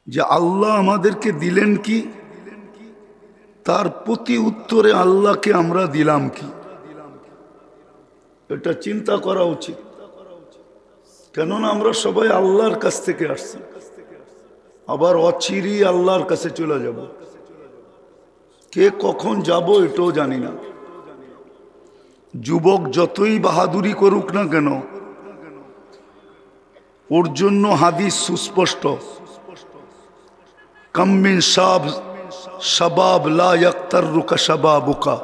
যে আল্লাহ আমাদেরকে দিলেন কি, তার প্রতি উত্তরে আল্লাহকে আমরা দিলাম কি, এটা চিন্তা করা উচিত। কেননা আমরা সবাই আল্লাহর কাছ থেকে আসছি, আবার অচিরেই আল্লাহর কাছে চলে যাব। কে কখন যাব এটাও জানি না। যুবক যতই বাহাদুরি করুক না কেন, ওর জন্য হাদিস সুস্পষ্ট, কাম্মিন শাবাব লা ইয়াক্তাররুকা শাবাবুকা।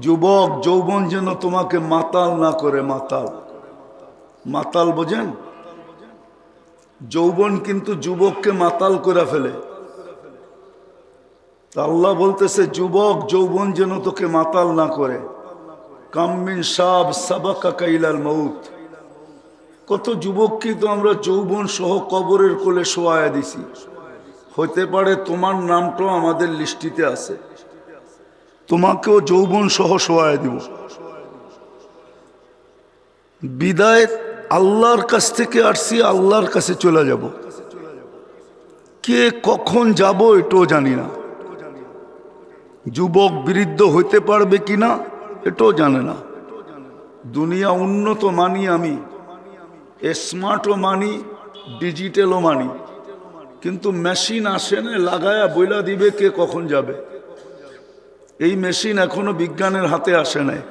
যুবক যৌবন যেন তোমাকে মাতাল না করে। মাতাল, মাতাল বোঝেন? যৌবন কিন্তু যুবককে মাতাল করে ফেলে। আল্লাহ বলতেছে যুবক যৌবন যেন তোকে মাতাল না করে। কাম্মিন শাব সাবাকা ইলাল মউত। কত যুবককে তো আমরা যৌবন সহ কবরের কোলে শোয়ায়া দিছি। হইতে পারে তোমার নামটাও আমাদের লিস্টিতে আছে, তোমাকেও যৌবন সহ শোয়ায়া দিব। বিদায় আল্লাহর কাছ থেকে আসছি, আল্লাহর কাছে চলে যাব। কে কখন যাব এটাও জানি না। যুবক বৃদ্ধ হইতে পারবে কিনা এটাও জানে না। দুনিয়া উন্নত মানি, আমি স্মার্টও মানি, ডিজিটালও মানি, কিন্তু মেশিন আসে না লাগায়া বইলা দিবে কে কখন যাবে। এই মেশিন এখনো বিজ্ঞানের হাতে আসে নাই।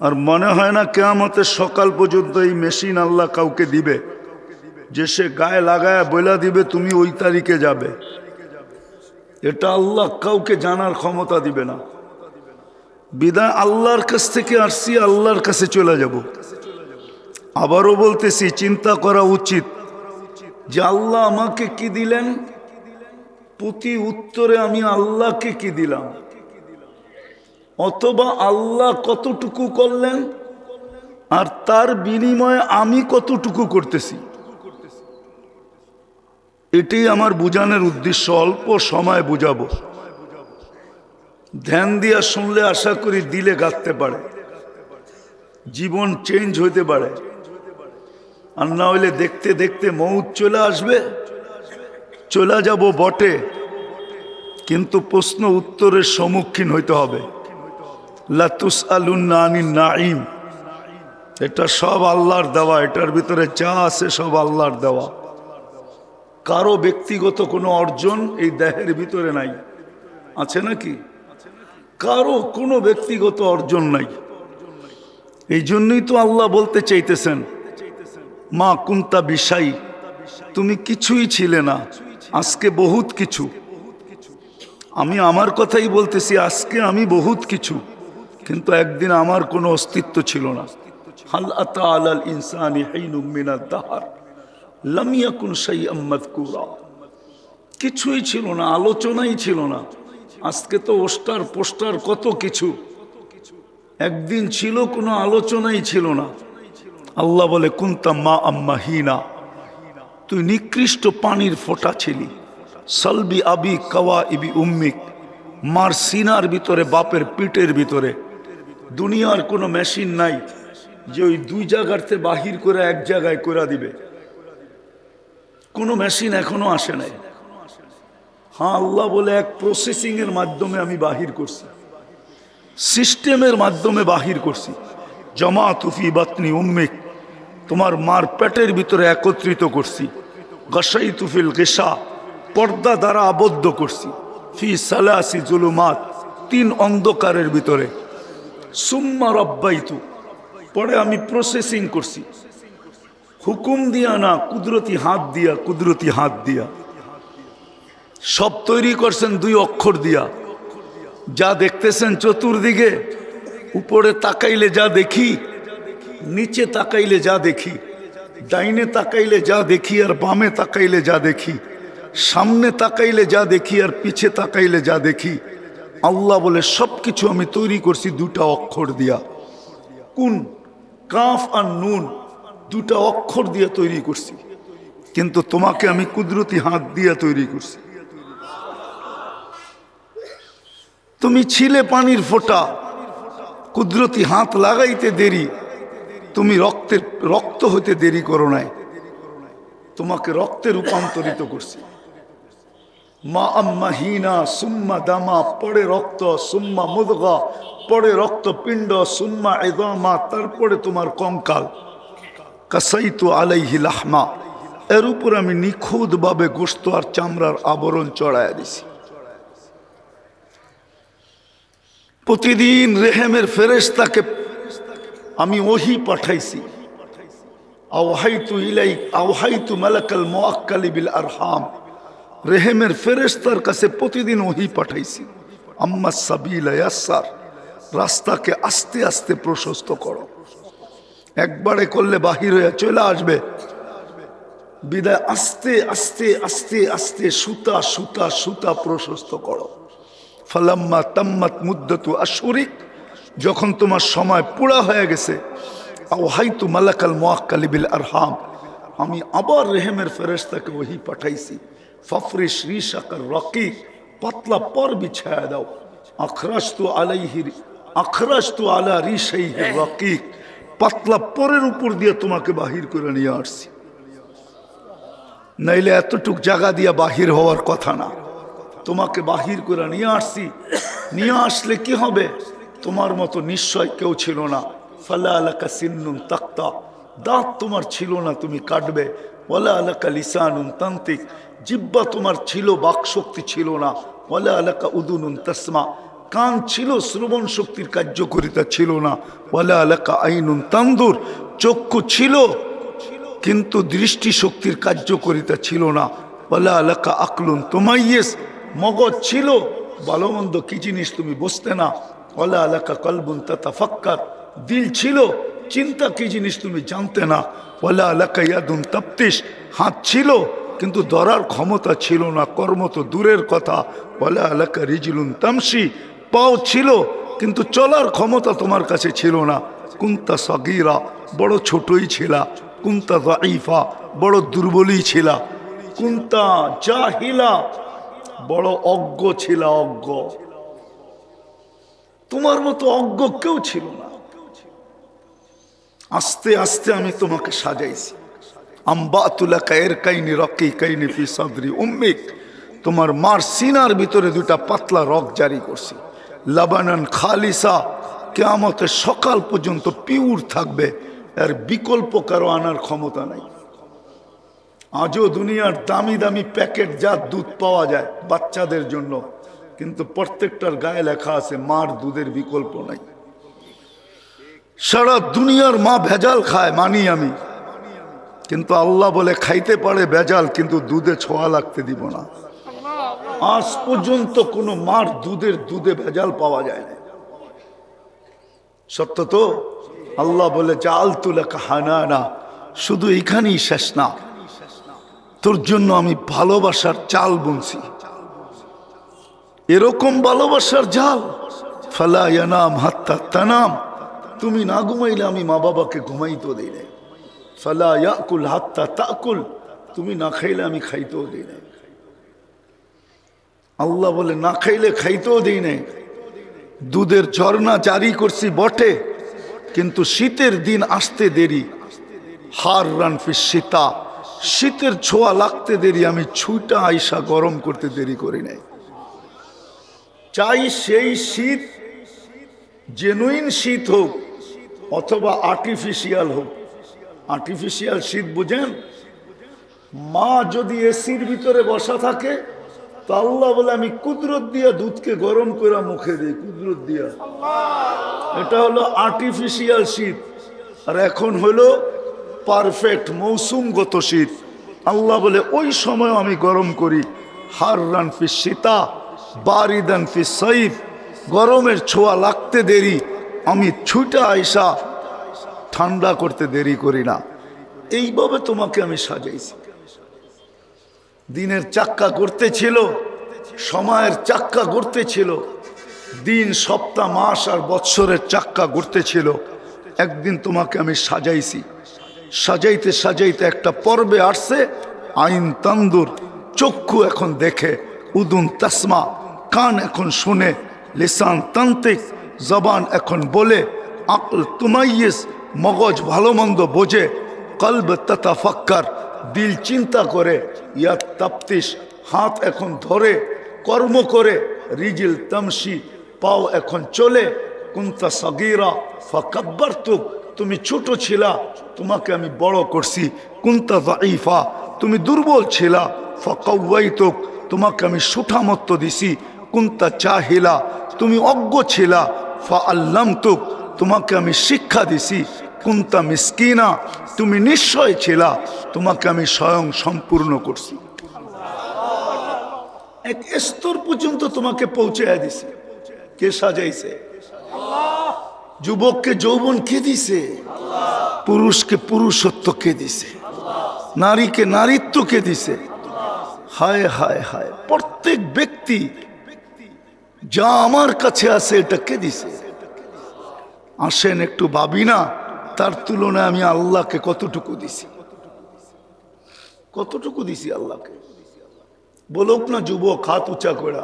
আর মনে হয় না কিয়ামতের সকাল পর্যন্ত এই মেশিন আল্লাহ কাউকে দিবে যে সে গায়ে লাগায়া বইলা দিবে তুমি ওই তারিখে যাবে। এটা আল্লাহ কাউকে জানার ক্ষমতা দিবে না। বিদায় আল্লাহর কাছ থেকে আসছি, আল্লাহর কাছে চলে যাব। আবারও বলতেছি, চিন্তা করা উচিত যে আল্লাহ আমাকে কি দিলেন, প্রতি উত্তরে আমি আল্লাহকে কি দিলাম, অথবা আল্লাহ কতটুকু করলেন আর তার বিনিময়ে আমি কতটুকু করতেছি। এটাই আমার বুঝানোর উদ্দেশ্য। অল্প সময় বুঝাবো। ধ্যান দিয়া শুনলে আশা করি দিলে গাঁথতে পারে, জীবন চেঞ্জ হইতে পারে। আর না হইলে দেখতে দেখতে মউত চলে আসবে, চলে যাব বটে, কিন্তু প্রশ্ন উত্তরের সম্মুখীন হইতে হবে। লা তুসআলুন্না আনিন নাঈম, এটা সব আল্লাহর দেওয়া। এটার ভিতরে যা আছে সব আল্লাহর দেওয়া। কারো ব্যক্তিগত কোনো অর্জন এই দেহের ভিতরে নাই, আছে নাকি? কারো কোনো ব্যক্তিগত অর্জন নাই। এই জন্যই তো আল্লাহ বলতে চাইতেছেন, মা কুন্তা বিশাই, তুমি কিছুই ছিলে না, আজকে বহুত কিছু। আমি আমার কথাই বলতেছি, আজকে আমি বহুত কিছু, কিন্তু একদিন আমার কোনো অস্তিত্ব ছিল না। হাল আতা আলাল ইনসানি হিনুম মিনাদ দাহর লাম ইয়াকুন শাইআম মাযকুরা। কিছুই ছিল না, আলোচনাই ছিল না। আজকে তো ওস্টার পোস্টার কত কিছু, একদিন ছিল কোনো আলোচনাই ছিল না। আল্লাহ বলে কুনতা মা আম্মাহিনা, তুই নিকৃষ্ট পানির ফোঁটা ছিলি। সালবি আবি কাওয়া ইবি উম্মিক, মার সিনার ভিতরে, বাপের পিঠের ভিতরে। দুনিয়ার কোনো মেশিন নাই যে ওই দুই জায়গাতে বাহির করে এক জায়গায় করে দিবে। কোনো মেশিন এখনো আসে নাই। হ্যাঁ, আল্লাহ বলে এক প্রসেসিং এর মাধ্যমে আমি বাহির করছি, সিস্টেমের মাধ্যমে বাহির করছি। জমা তুফি বাতনি উম্মিক, তোমার মার পেটের ভিতরে একত্রিত করছি। গাসাই তুফিল গেসা, পর্দা দ্বারা আবদ্ধ করছি। ফি সালাসি জুলুমাত, 3 অন্ধকারের ভিতরে। সুম্মা রব্বাইতু, পরে আমি প্রসেসিং করছি, হুকুম দিয়া না, কুদরতি হাত দিয়া, কুদরতি হাত দিয়া। সব তৈরি করছেন 2 অক্ষর দিয়া। যা দেখতেছেন চতুর্দিকে, উপরে তাকাইলে যা দেখি, নিচে তাকাইলে যা দেখি, ডাইনে তাকাইলে যা দেখি আর বামে তাকাইলে যা দেখি, সামনে তাকাইলে যা দেখি আর পিছে তাকাইলে যা দেখি, আল্লাহ বলে সবকিছু আমি তৈরি করছি 2টা অক্ষর দিয়া। কোন? কাফ আর নুন, 2টা অক্ষর দিয়া তৈরি করছি। কিন্তু তোমাকে আমি কুদরতি হাত দিয়া তৈরি করছি। তুমি ছিলে পানির ফোঁটা, কুদরতি হাত লাগাইতে দেরি, তুমি রক্ত হইতে দেরি করো নাই। তোমাকে রক্তে রূপান্তরিত করছি। মা আম্মা হিনা সুম্মা দামা, পরে রক্ত, সুম্মা মুদগা, পরে রক্তপিণ্ড, সুম্মা ইদামা, তারপরে তোমার কঙ্কাল। কাসাইতু আলাইহি লাহমা, এর উপর আমি নিখুঁতভাবে গোশত আর চামড়ার আবরণ চড়াইয়া দিছি। প্রতিদিন রেহেমের ফেরেশতাকে আমি ওহী পাঠাইছি। আওহাইতু ইলাইক আওহাইতু মালাকাল মুআক্কালি বিল আরহাম, রেহেমের ফেরেশতার কাছে প্রতিদিন ওহী পাঠাইছি। আম্মা সাবিলা ইয়াসসার, রাস্তাকে আস্তে আস্তে প্রশস্ত করো। একবারে করলে বাহির হয়ে চলে আসবে, বিদায় আস্তে আস্তে আস্তে আস্তে সুতা সুতা সুতা প্রশস্ত করো। ফালাম্মা তাম্মাত মুদ্দাতু আশহুরিক, যখন তোমার সময় পুরা হয়ে গেছে, আওহাইতু মালাকাল মুআক্কালি বিল আরহাম, আমি আবার রেহেমের ফেরেশতাকে ওহী পাঠাইছি। ফাফরিশ রিশাকার রাকিক, পাতলা পর বিছায়া দাও। আখরাজতু আলা রিশাইহি রাকিক, পাতলা পরের উপর দিয়ে তোমাকে বাহির করে নিয়ে আসছি। নাইলে এতটুক জায়গা দিয়া বাহির হওয়ার কথা না। তোমাকে বাহির করে নিয়ে আসছি। নিয়ে আসলে কি হবে? তোমার মতো নিশ্চয় কেউ ছিল না। ফালা আলাকা সিন্নুন তাক্তা, দাঁত তোমার ছিল না, তুমি কাটবে। ওয়ালা আলাকা লিসানুন তান্তিক, জিব্বা তোমার ছিল, বাকশক্তি ছিল না। ওয়ালা আলাকা উদুনুন তাসমা, কান ছিল, শ্রবণ শক্তির কার্যকারিতা ছিল না। ওয়ালা আলাকা আইনুন তানদুর, চক্ষু ছিল কিন্তু দৃষ্টি শক্তির কার্যকারিতা ছিল না। ওয়ালা আলাকা আকলুন তুমাইয়িস, মগজ ছিল, ভালো মন্দ কি জিনিস তুমি বুঝতে না। ওয়ালা আলাকা কলবুন তাতাফাক্কার, দিল ছিল, চিন্তা কি জিনিস তুমি জানতে না। ওয়ালা আলাকা ইয়াদুন তাফতিশ, হাত ছিল কিন্তু ধরার ক্ষমতা ছিল না, কর্ম তো দূরের কথা। ওয়ালা আলাকা রিজলুন তামশি, পাও ছিল কিন্তু চলার ক্ষমতা তোমার কাছে ছিল না। কুনতা সাগীরা, বড় ছোটই ছিলা। কুনতা যায়ীফা, বড় দুর্বলই ছিলা। কুনতা জাহিলা, বড় অজ্ঞ ছিলা, অজ্ঞ। তোমার মতো অজ্ঞ কেউ ছিল না। আস্তে আস্তে আমি তোমাকে সাজাইছি। আম্বাতুলাকা ইরকাইনি রাকিকাইনি ফি সাদরি উম্মিক, তোমার মার সিনার ভিতরে দুটা পাতলা রক জারি করছি। লাবানান খালিসা, কিয়ামতের সকাল পর্যন্ত পিওর থাকবে, এর বিকল্প কারো আনার ক্ষমতা নাই। আজও দুনিয়ার দামি দামি প্যাকেট জাত দুধ পাওয়া যায় বাচ্চাদের জন্য, কিন্তু প্রত্যেকটার গায়ে লেখা আছে মার দুধের বিকল্প নাই। সারা দুনিয়ার মা ভেজাল খায়, মানি আমি, কিন্তু আল্লাহ বলে খাইতে পারে ভেজাল, কিন্তু দুধে ছোঁয়া লাগতে দিব না। আজ পর্যন্ত কোনো মার দুধে ভেজাল পাওয়া যায় না। সত্য তো? আল্লাহ বলে জাআলতু লাকা হানানা, শুধু এখানেই শেষ না, তোর জন্য আমি ভালোবাসার চাল বুনছি। এরকম ভালোবাসার জাল, ফালা ইয়ানাম হাত্তা তানাম, তুমি না ঘুমাইলে আমি মা বাবাকে ঘুমাইতেও দেই না। ফালা ইয়াকুল হাত্তা তাকুল, তুমি না খাইলে আমি খাইতেও দেই না। আল্লাহ বলে না খাইলে খাইতেও দেই নাই। দুধের ঝর্ণা জারি করছি বটে, কিন্তু শীতের দিন আসতে দেরি। হার রান ফিস শীতা, শীতের ছোঁয়া লাগতে দেরি, আমি ছুঁটা আইসা গরম করতে দেরি করি নাই। চাই সেই শীত জেনুইন শীত হোক অথবা আর্টিফিশিয়াল হোক। আর্টিফিশিয়াল শীত বুঝেন? মা যদি এসির ভিতরে বসা থাকে তো আল্লাহ বলে আমি কুদরত দিয়া দুধকে গরম করে মুখে দিই, কুদরত দিয়া। এটা হলো আর্টিফিশিয়াল শীত। আর এখন হলো পারফেক্ট মৌসুমগত শীত। আল্লাহ বলে ওই সময় আমি গরম করি। হাররান ফিস শীতা বারিদান ফিস সাইফ, গরমের ছোঁয়া লাগতে দেরি, আমি ছুটা আইসা ঠান্ডা করতে দেরি করি না। এইভাবে তোমাকে আমি সাজাইছি। দিনের চাক্কা ঘুরতে ছিল, সময়ের চাক্কা ঘুরতে ছিল, দিন সপ্তাহ মাস আর বৎসরের চাক্কা ঘুরতে ছিল। একদিন তোমাকে আমি সাজাইছি। সাজাইতে সাজাইতে একটা পর্বে আসছে আইন তান্দুর, চক্ষু এখন দেখে, উদুন তাসমা, কান এখন শুনে, লিসান তান্তিক, জবান এখন বলে, আকল তুমাইয়িস, মগজ ভালো মন্দ বোঝে, কলব তাতাফাক্কার, দিল চিন্তা করে, ইয়াদ তাপ্তিস হাত এখন ধরে, কর্ম করে, রিজিল তামসি পাও এখন চলে, কুনতা সাগীরা ফাকাব্বারতুক তুমি ছোট ছিলা, তোমাকে আমি বড় করছি, কুনতা যায়ীফা তুমি দুর্বল ছিলা, ফাকাওয়াইতুক তোমাকে আমি সুঠামত্ব দিছি, কুনতা জাহিলা তুমি অজ্ঞ ছিলা, ফাআল্লামতুক তোমাকে আমি শিক্ষা দিছি, কুনতা মিসকিনা তুমি নিশ্চয় ছিলা, তোমাকে আমি স্বয়ং সম্পূর্ণ করছি। এক স্তর পর্যন্ত তোমাকে পৌঁছাইয়া দিছে। কে সাজাইছে? যুবককে যৌবন কে দিছে? পুরুষকে পুরুষত্ব কে দিছে? নারীকে নারীত্ব কে দিছে? হায় হায় হায়, প্রত্যেক ব্যক্তি যা আমার কাছে আছে এটা কে দিছে? আসেন একটু ভাবি না, তার তুলনায় আমি আল্লাহকে কতটুকু দিছি, কতটুকু দিছি আল্লাহকে? বলুক না যুবক হাত উঁচা করা,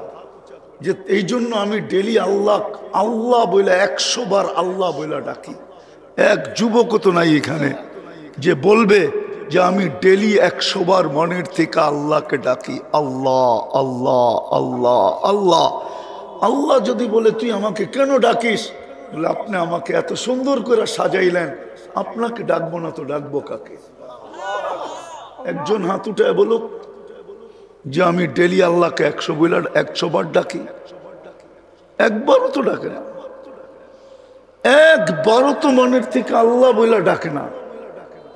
যে এই জন্য আমি ডেলি আল্লাহ আল্লাহ বলে 100 বার আল্লাহ বলে ডাকি। এক যুবকও তো নাই এখানে যে বলবে যে আমি ডেলি 100 বার মনের থেকে আল্লাহকে ডাকি, আল্লাহ আল্লাহ আল্লাহ আল্লাহ। আল্লাহ যদি বলে তুই আমাকে কেন ডাকিস, বলে আপনি আমাকে এত সুন্দর করে সাজাইলেন, আপনাকে ডাকবো না তো ডাকবো কাকে? একজন হাত উঠায় বলুক যে আমি ডেলি আল্লাহকে 100 বার ডাকি। একবারও তো ডাকে না, একবারও তো মনের থেকে আল্লাহ বইলা ডাকে না,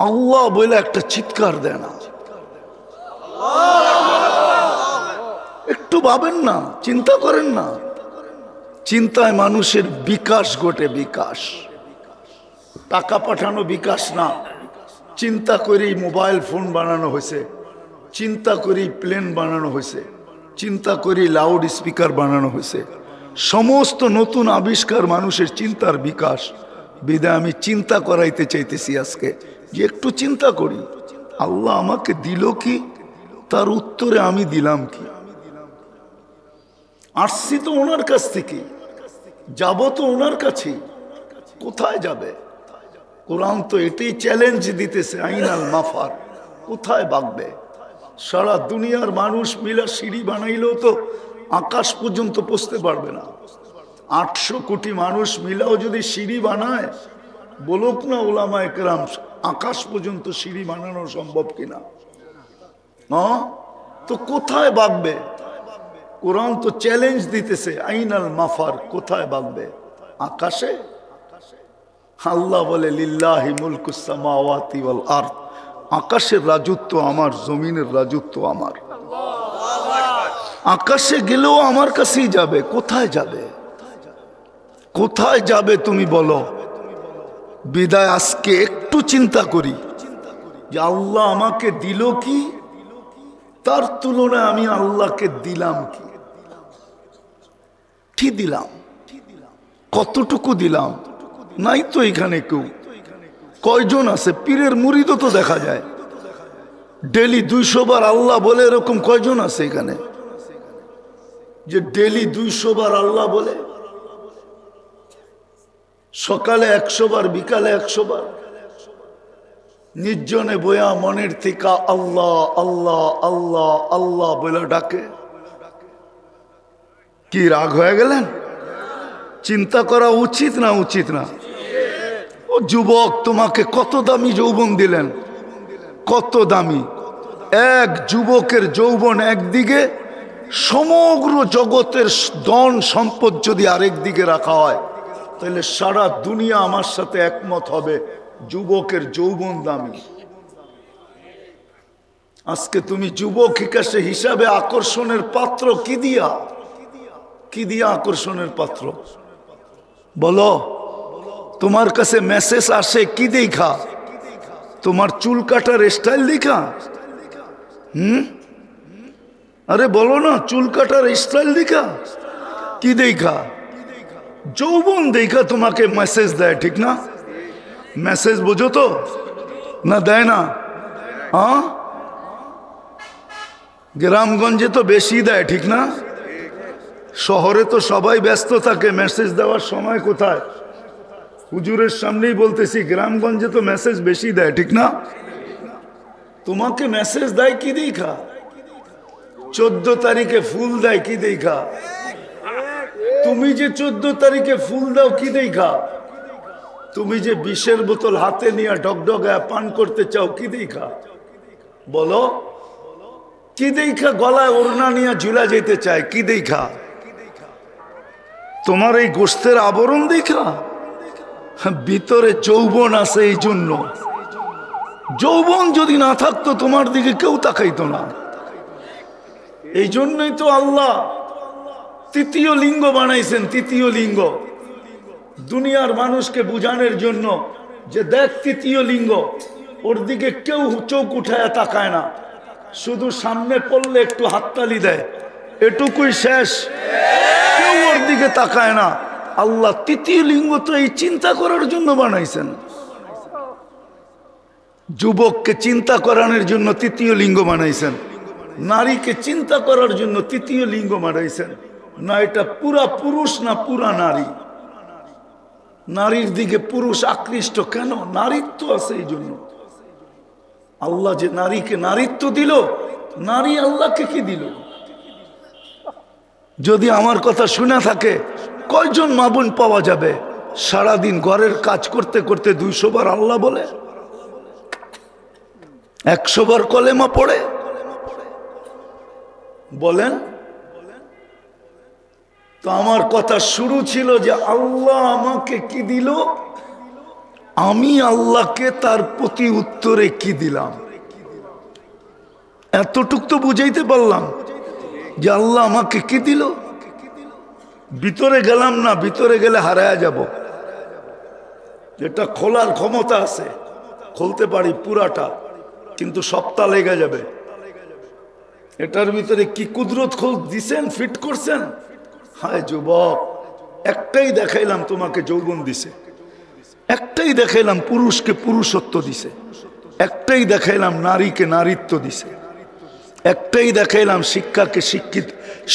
আল্লাহ বইলা একটা চিৎকার দেয় না। একটু ভাবেন না, চিন্তা করেন না। চিন্তায় মানুষের বিকাশ ঘটে, বিকাশ। টাকা পাঠানো বিকাশ না, চিন্তা করেই মোবাইল ফোন বানানো হয়েছে, চিন্তা করেই প্লেন বানানো হয়েছে, চিন্তা করেই লাউড স্পিকার বানানো হয়েছে। সমস্ত নতুন আবিষ্কার মানুষের চিন্তার বিকাশ। বিদায় আমি চিন্তা করাইতে চাইতেছি আজকে যে একটু চিন্তা করি, আল্লাহ আমাকে দিল কি, তার উত্তরে আমি দিলাম কি? আসছি তো ওনার কাছ থেকে, যাব তো ওনার কাছে, কোথায় যাবে? কোরআন তো এটাই চ্যালেঞ্জ দিতেছে, আইনাল মাফার, কোথায় ভাগবে? সারা দুনিয়ার মানুষ মিলা সিঁড়ি বানাইলেও তো আকাশ পর্যন্ত পৌঁছতে পারবে না। 800 কোটি মানুষ মিলাও যদি সিঁড়ি বানায়, বলুক না ওলামায়ে কেরাম আকাশ পর্যন্ত সিঁড়ি বানানো সম্ভব কিনা? হ্যাঁ, তো কোথায় ভাগবে? কোরআন তো চ্যালেঞ্জ দিতেছে, আইনাল মাফার, কোথায় ভাগবে? আকাশে? আল্লাহ বলে লিল্লাহি মুলকুস সামাওয়াতি ওয়াল আরদ, আকাশের রাজত্ব আমার, জমিনের রাজত্ব আমার। আকাশে গেলেও আমার কাছেই যাবে, কোথায় যাবে? কোথায় যাবে তুমি বলো? বিদায় আজকে একটু চিন্তা করি যে আল্লাহ আমাকে দিল কি, তার তুলনায় আমি আল্লাহকে দিলাম কি? কি দিলাম? কতটুকু দিলাম? নাই তো এখানে কেউ। কয়জন আছে? পীরের মুরিদও তো দেখা যায় ডেলি 200 বার আল্লাহ বলে, এরকম কয়জন আছে এখানে যে ডেলি 200 বার আল্লাহ বলে? সকালে 100 বার, বিকালে 100 বার, নির্জনে বয়া মনের থেকে আল্লাহ আল্লাহ আল্লাহ আল্লাহ বলে ডাকে। কি রাগ হয়ে গেলেন? চিন্তা করা উচিত না উচিত না? ও যুবক, তোমাকে কত দামি যৌবন দিলেন, কত দামি। এক যুবকের যৌবন একদিকে, সমগ্র জগতের ধন সম্পদ যদি আরেক দিকে রাখা হয়, তাহলে সারা দুনিয়া আমার সাথে একমত হবে যুবকের যৌবন দামি। আজকে তুমি যুবক হিসাবে আকর্ষণের পাত্র কি দিয়া? কি দিয়া আকর্ষণের পাত্র বলো? তোমার কাছে মেসেজ আসে কি দেখা? তোমার চুল কাটার স্টাইল দেখা? আরে বলো না, চুল কাটার স্টাইল দেখা? কি দেখা? যৌবন দেখা তোমাকে মেসেজ দেয়, ঠিক না? মেসেজ বোঝো তো না? দেয় না? হ্যাঁ, গ্রামগঞ্জে তো বেশি দেয়, ঠিক না? শহরে তো সবাই ব্যস্ত থাকে, মেসেজ দেওয়ার সময় কোথায়? হুজুরের সামনেই বলতেছি, গ্রামগঞ্জে তো মেসেজ বেশি দেয়, ঠিক না? তোমাকে মেসেজ দেয় কি দেখা? 14 তারিখে ফুল দেয় কি দেখা? তুমি যে 14 তারিখে ফুল দাও কি দেখা? তুমি যে বিষের বোতল হাতে নিয়ে ডগডগায় পান করতে চাও কি দেখা? বলো কি দেখা? গলায় ওড়না নিয়ে ঝুলা যেতে চায় কি দেখা? তোমার এই গোশতের আবরণ দেখা? ভিতরে যৌবন আছে, এই জন্য। যৌবন যদি না থাকতো তোমার দিকে কেউ তাকাইতো না। এই জন্যই তো আল্লাহ তৃতীয় লিঙ্গ বানাইছেন। তৃতীয় লিঙ্গ দুনিয়ার মানুষকে বুঝানোর জন্য যে দেখ তৃতীয় লিঙ্গ, ওর দিকে কেউ চোখ উঠায় তাকায় না, শুধু সামনে পড়লে একটু হাততালি দেয়, এটুকুই শেষ, কেউ ওর দিকে তাকায় না। আল্লাহ তৃতীয় লিঙ্গ তো এই চিন্তা করার জন্য বানাইছেন। যুবককে চিন্তা করানোর জন্য তৃতীয় লিঙ্গ বানাইছেন, নারীকে চিন্তা করার জন্য তৃতীয় লিঙ্গ বানাইছেন। না এটা পুরা পুরুষ না পুরা নারী। নারীর দিকে পুরুষ আকৃষ্ট কেন? নারীত্ব আছে এই জন্য। আল্লাহ যে নারীকে নারীত্ব দিল, নারী আল্লাহকে কি দিল? যদি আমার কথা শুনে থাকে, কয়জন মা বোন পাওয়া যাবে সারাদিন ঘরের কাজ করতে করতে 200 বার আল্লাহ বলে, 100 বার কলেমা পড়ে? বলেন তো। আমার কথা শুরু ছিল যে আল্লাহ আমাকে কি দিল, আমি আল্লাহকে তার প্রতি উত্তরে কি দিলাম। এতটুক তো বুঝাইতে পারলাম যে আল্লাহ আমাকে কি দিল। ভিতরে গেলাম না, ভিতরে গেলে হারায়া যাব। যেটা খোলার ক্ষমতা আছে খুলতে পারি পুরাটা, কিন্তু সপ্তাহ লেগে যাবে। এটার ভিতরে কি কুদরত খোল দিছেন, ফিট করছেন। হায় যুবক, একটাই দেখাইলাম তোমাকে যৌবন দিছে, একটাই দেখাইলাম পুরুষকে পুরুষত্ব দিছে, একটাই দেখাইলাম নারীকে নারীত্ব দিছে, একটাই দেখাইলাম শিক্ষাকে শিক্ষিত,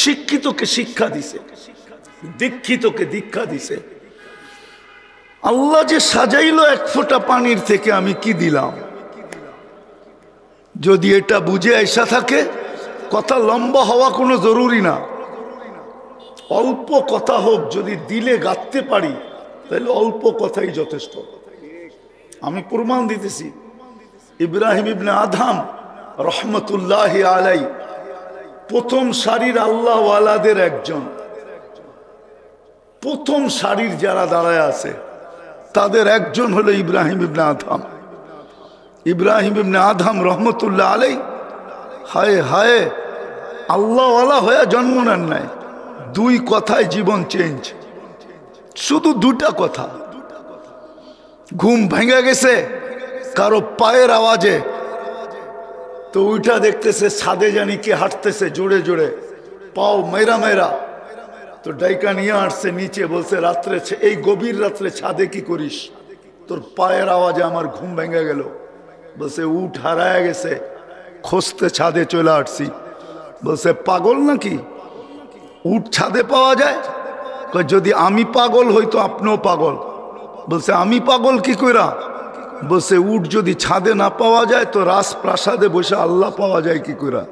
শিক্ষিতকে শিক্ষা দিছে, দীক্ষিতকে দীক্ষা দিছে। আল্লাহ যে সাজাইলো এক ফোঁটা পানির থেকে আমি কি দিলাম। যদি এটা বুঝে আইসা থাকে, কথা লম্বা হওয়া কোনো জরুরি না, অল্প কথা হোক, যদি দিলে গাঁথতে পারি তাহলে অল্প কথাই যথেষ্ট। আমি প্রমাণ দিতেছি। ইব্রাহিম ইবনে আদহাম রহমতুল্লাহ আলাই প্রথম সারির আল্লাহ ওয়ালাদের একজন। প্রথম সারির যারা দাঁড়ায় আছে তাদের একজন হলো ইব্রাহিম ইবনে আদহাম। ইব্রাহিম ইবনে আদহাম রহমতুল্লাহ আলাই হায় হায় আল্লাহ ওয়ালা হয়ে জন্ম নেন নাই। 2 কথায় জীবন চেঞ্জ, শুধু 2টা কথা। ঘুম ভেঙে গেছে কারো পায়ের আওয়াজে, তো ওইটা দেখতেছে ছাদে জানি কে হাঁটতেছে জোরে জোরে, পাও মেরা মেরা, তো ডাইকা নিয়ে আসছে নিচে, বলছে রাত্রে, এই গভীর রাত্রে ছাদে কি করিস? তোর পায়ের আওয়াজে আমার ঘুম ভেঙে গেল। বলছে উঠ হারায় গেছে, খুঁজতে ছাদে চলে আসছি। বলছে পাগল নাকি, উঠ ছাদে পাওয়া যায়? যদি আমি পাগল হইতো আপনিও পাগল। বলছে আমি পাগল কি কইরা? বলছে উঠ যদি ছাদে না পাওয়া যায় তো রাজপ্রাসাদে বসে আল্লাহ পাওয়া যায় কি কইরা?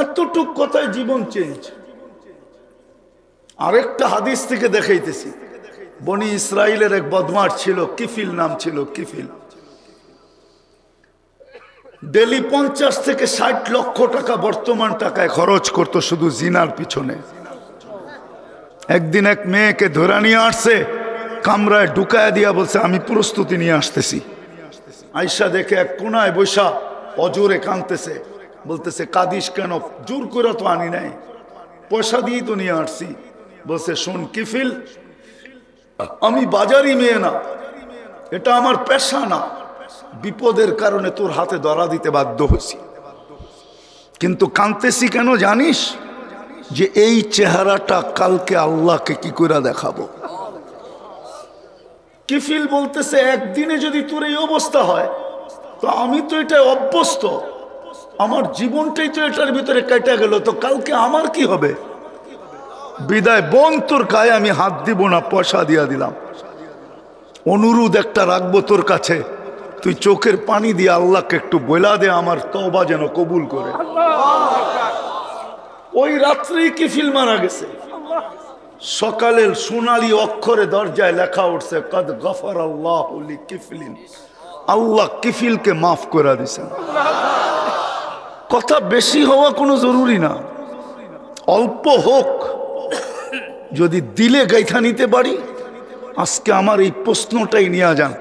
এতটুক কথায় জীবন চেঞ্জ। আরেকটা হাদিস থেকে দেখাইতেছি। বনি ইসরাইলের এক বদমাশ ছিল, কিফিল নাম ছিল, কিফিল। ডেলি 50 থেকে 60 লক্ষ টাকা বর্তমান টাকায় খরচ করতো শুধু জিনার পিছনে। একদিন এক মেয়েকে ধরে নিয়ে আসছে, কামরায় ঢুকায় দিয়া বলছে আমি প্রস্তুতি নিয়ে আসতেছি। আয়সা দেখে এক কোনায় বৈশা অজোরে কাঁদতেছে, বলতেছে কাঁদিস কেন? জোর করে তো আনি নাই, পয়সা দিয়েই তো নিয়ে আসছি। বলছে শোন কিফিল, আমি বাজারি মেয়ে না, এটা আমার পেশা না, বিপদের কারণে তোর হাতে ধরা দিতে বাধ্য হয়েছি। কিন্তু কাঁদতেছি কেন জানিস? যে এই চেহারাটা কালকে আল্লাহকে কি করে দেখাবো। কিফিল বলতেছে একদিনে যদি তোর এই অবস্থা হয় তো আমি তো এটা অভ্যস্ত, আমার জীবনটাই তো এটার ভিতরে কেটে গেল, তো কালকে আমার কি হবে? বিদায় বোন, তোর গায়ে আমি হাত দিব না, পয়সা দিয়া দিলাম। অনুরোধ একটা রাখবো তোর কাছে, তুই তুই চোখের পানি দিয়ে আল্লাহকে একটু বলা দে আমার তওবা যেন কবুল করে। ওই রাত্রেই কিফিল মারা গেছে। সকালের সোনালী অক্ষরে দরজায় লেখা উঠছে কদ গফর আল্লাহু লিকিফলিন, আল্লাহ কিফিলকে মাফ করে দিয়েছেন। কথা বেশি হওয়া কোনো জরুরি না, অল্প হোক, যদি দিলে গাইথা নিতে পারি। আজকে আমার এই প্রশ্নটাই নিয়ে যান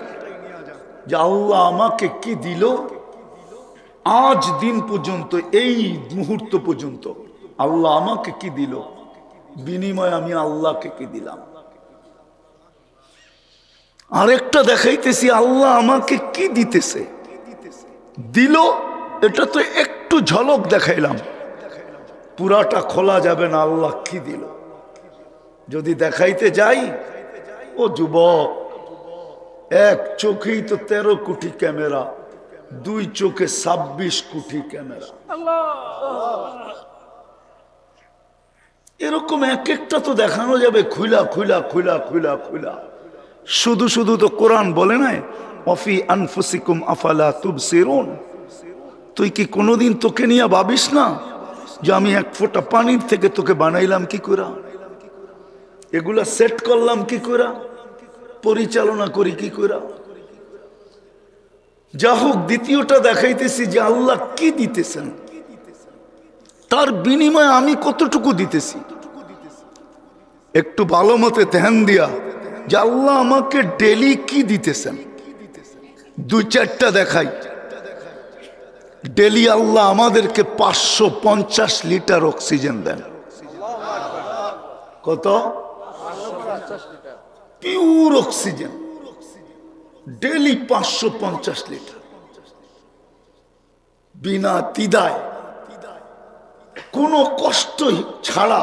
যে আল্লাহ আমাকে কি দিল আজ দিন পর্যন্ত, এই মুহূর্ত পর্যন্ত আল্লাহ আমাকে কি দিল, বিনিময়ে আমি আল্লাহকে কি দিলাম। আরেকটা দেখাইতেছি আল্লাহ আমাকে কি দিতেছে, দিল, এটা তো একটু ঝলক দেখাইলাম, পুরাটা খোলা যাবে না আল্লাহ কি দিল। যদি দেখাইতে যাই, ও যুবক, এক চোখেই তো 13 কোটি ক্যামেরা, দুই চোখে 26 কোটি ক্যামেরা। এরকম এক একটা তো দেখানো যাবে খুলা খুলা খুলা খুলা খুলা। শুধু শুধু তো কোরআন বলে নাই অফি আনফুসিকুম আফালা তুবসিরুন। তুই কি কোনোদিন তোকে নিয়ে ভাবিস না যে আমি এক ফোঁটা পানির থেকে তোকে বানাইলাম কি করে, এগুলা সেট করলাম কি করে, পরিচালনা করি কি করে। যা হোক, দ্বিতীয়টা দেখাইতেছি যে আল্লাহ কি দিতেছেন, তার বিনিময়ে আমি কতটুকু দিতেছি। একটু ভালো মতে ধ্যান দিয়া যে আল্লাহ আমাকে ডেলি কি দিতেছেন, 2-4টা দেখাই। ডেলি আল্লাহ আমাদেরকে 550 লিটার অক্সিজেন দেন। কত? পিওর অক্সিজেন ডেলি 550 লিটার, বিনা দ্বিধায়, কোনো কষ্ট ছাড়া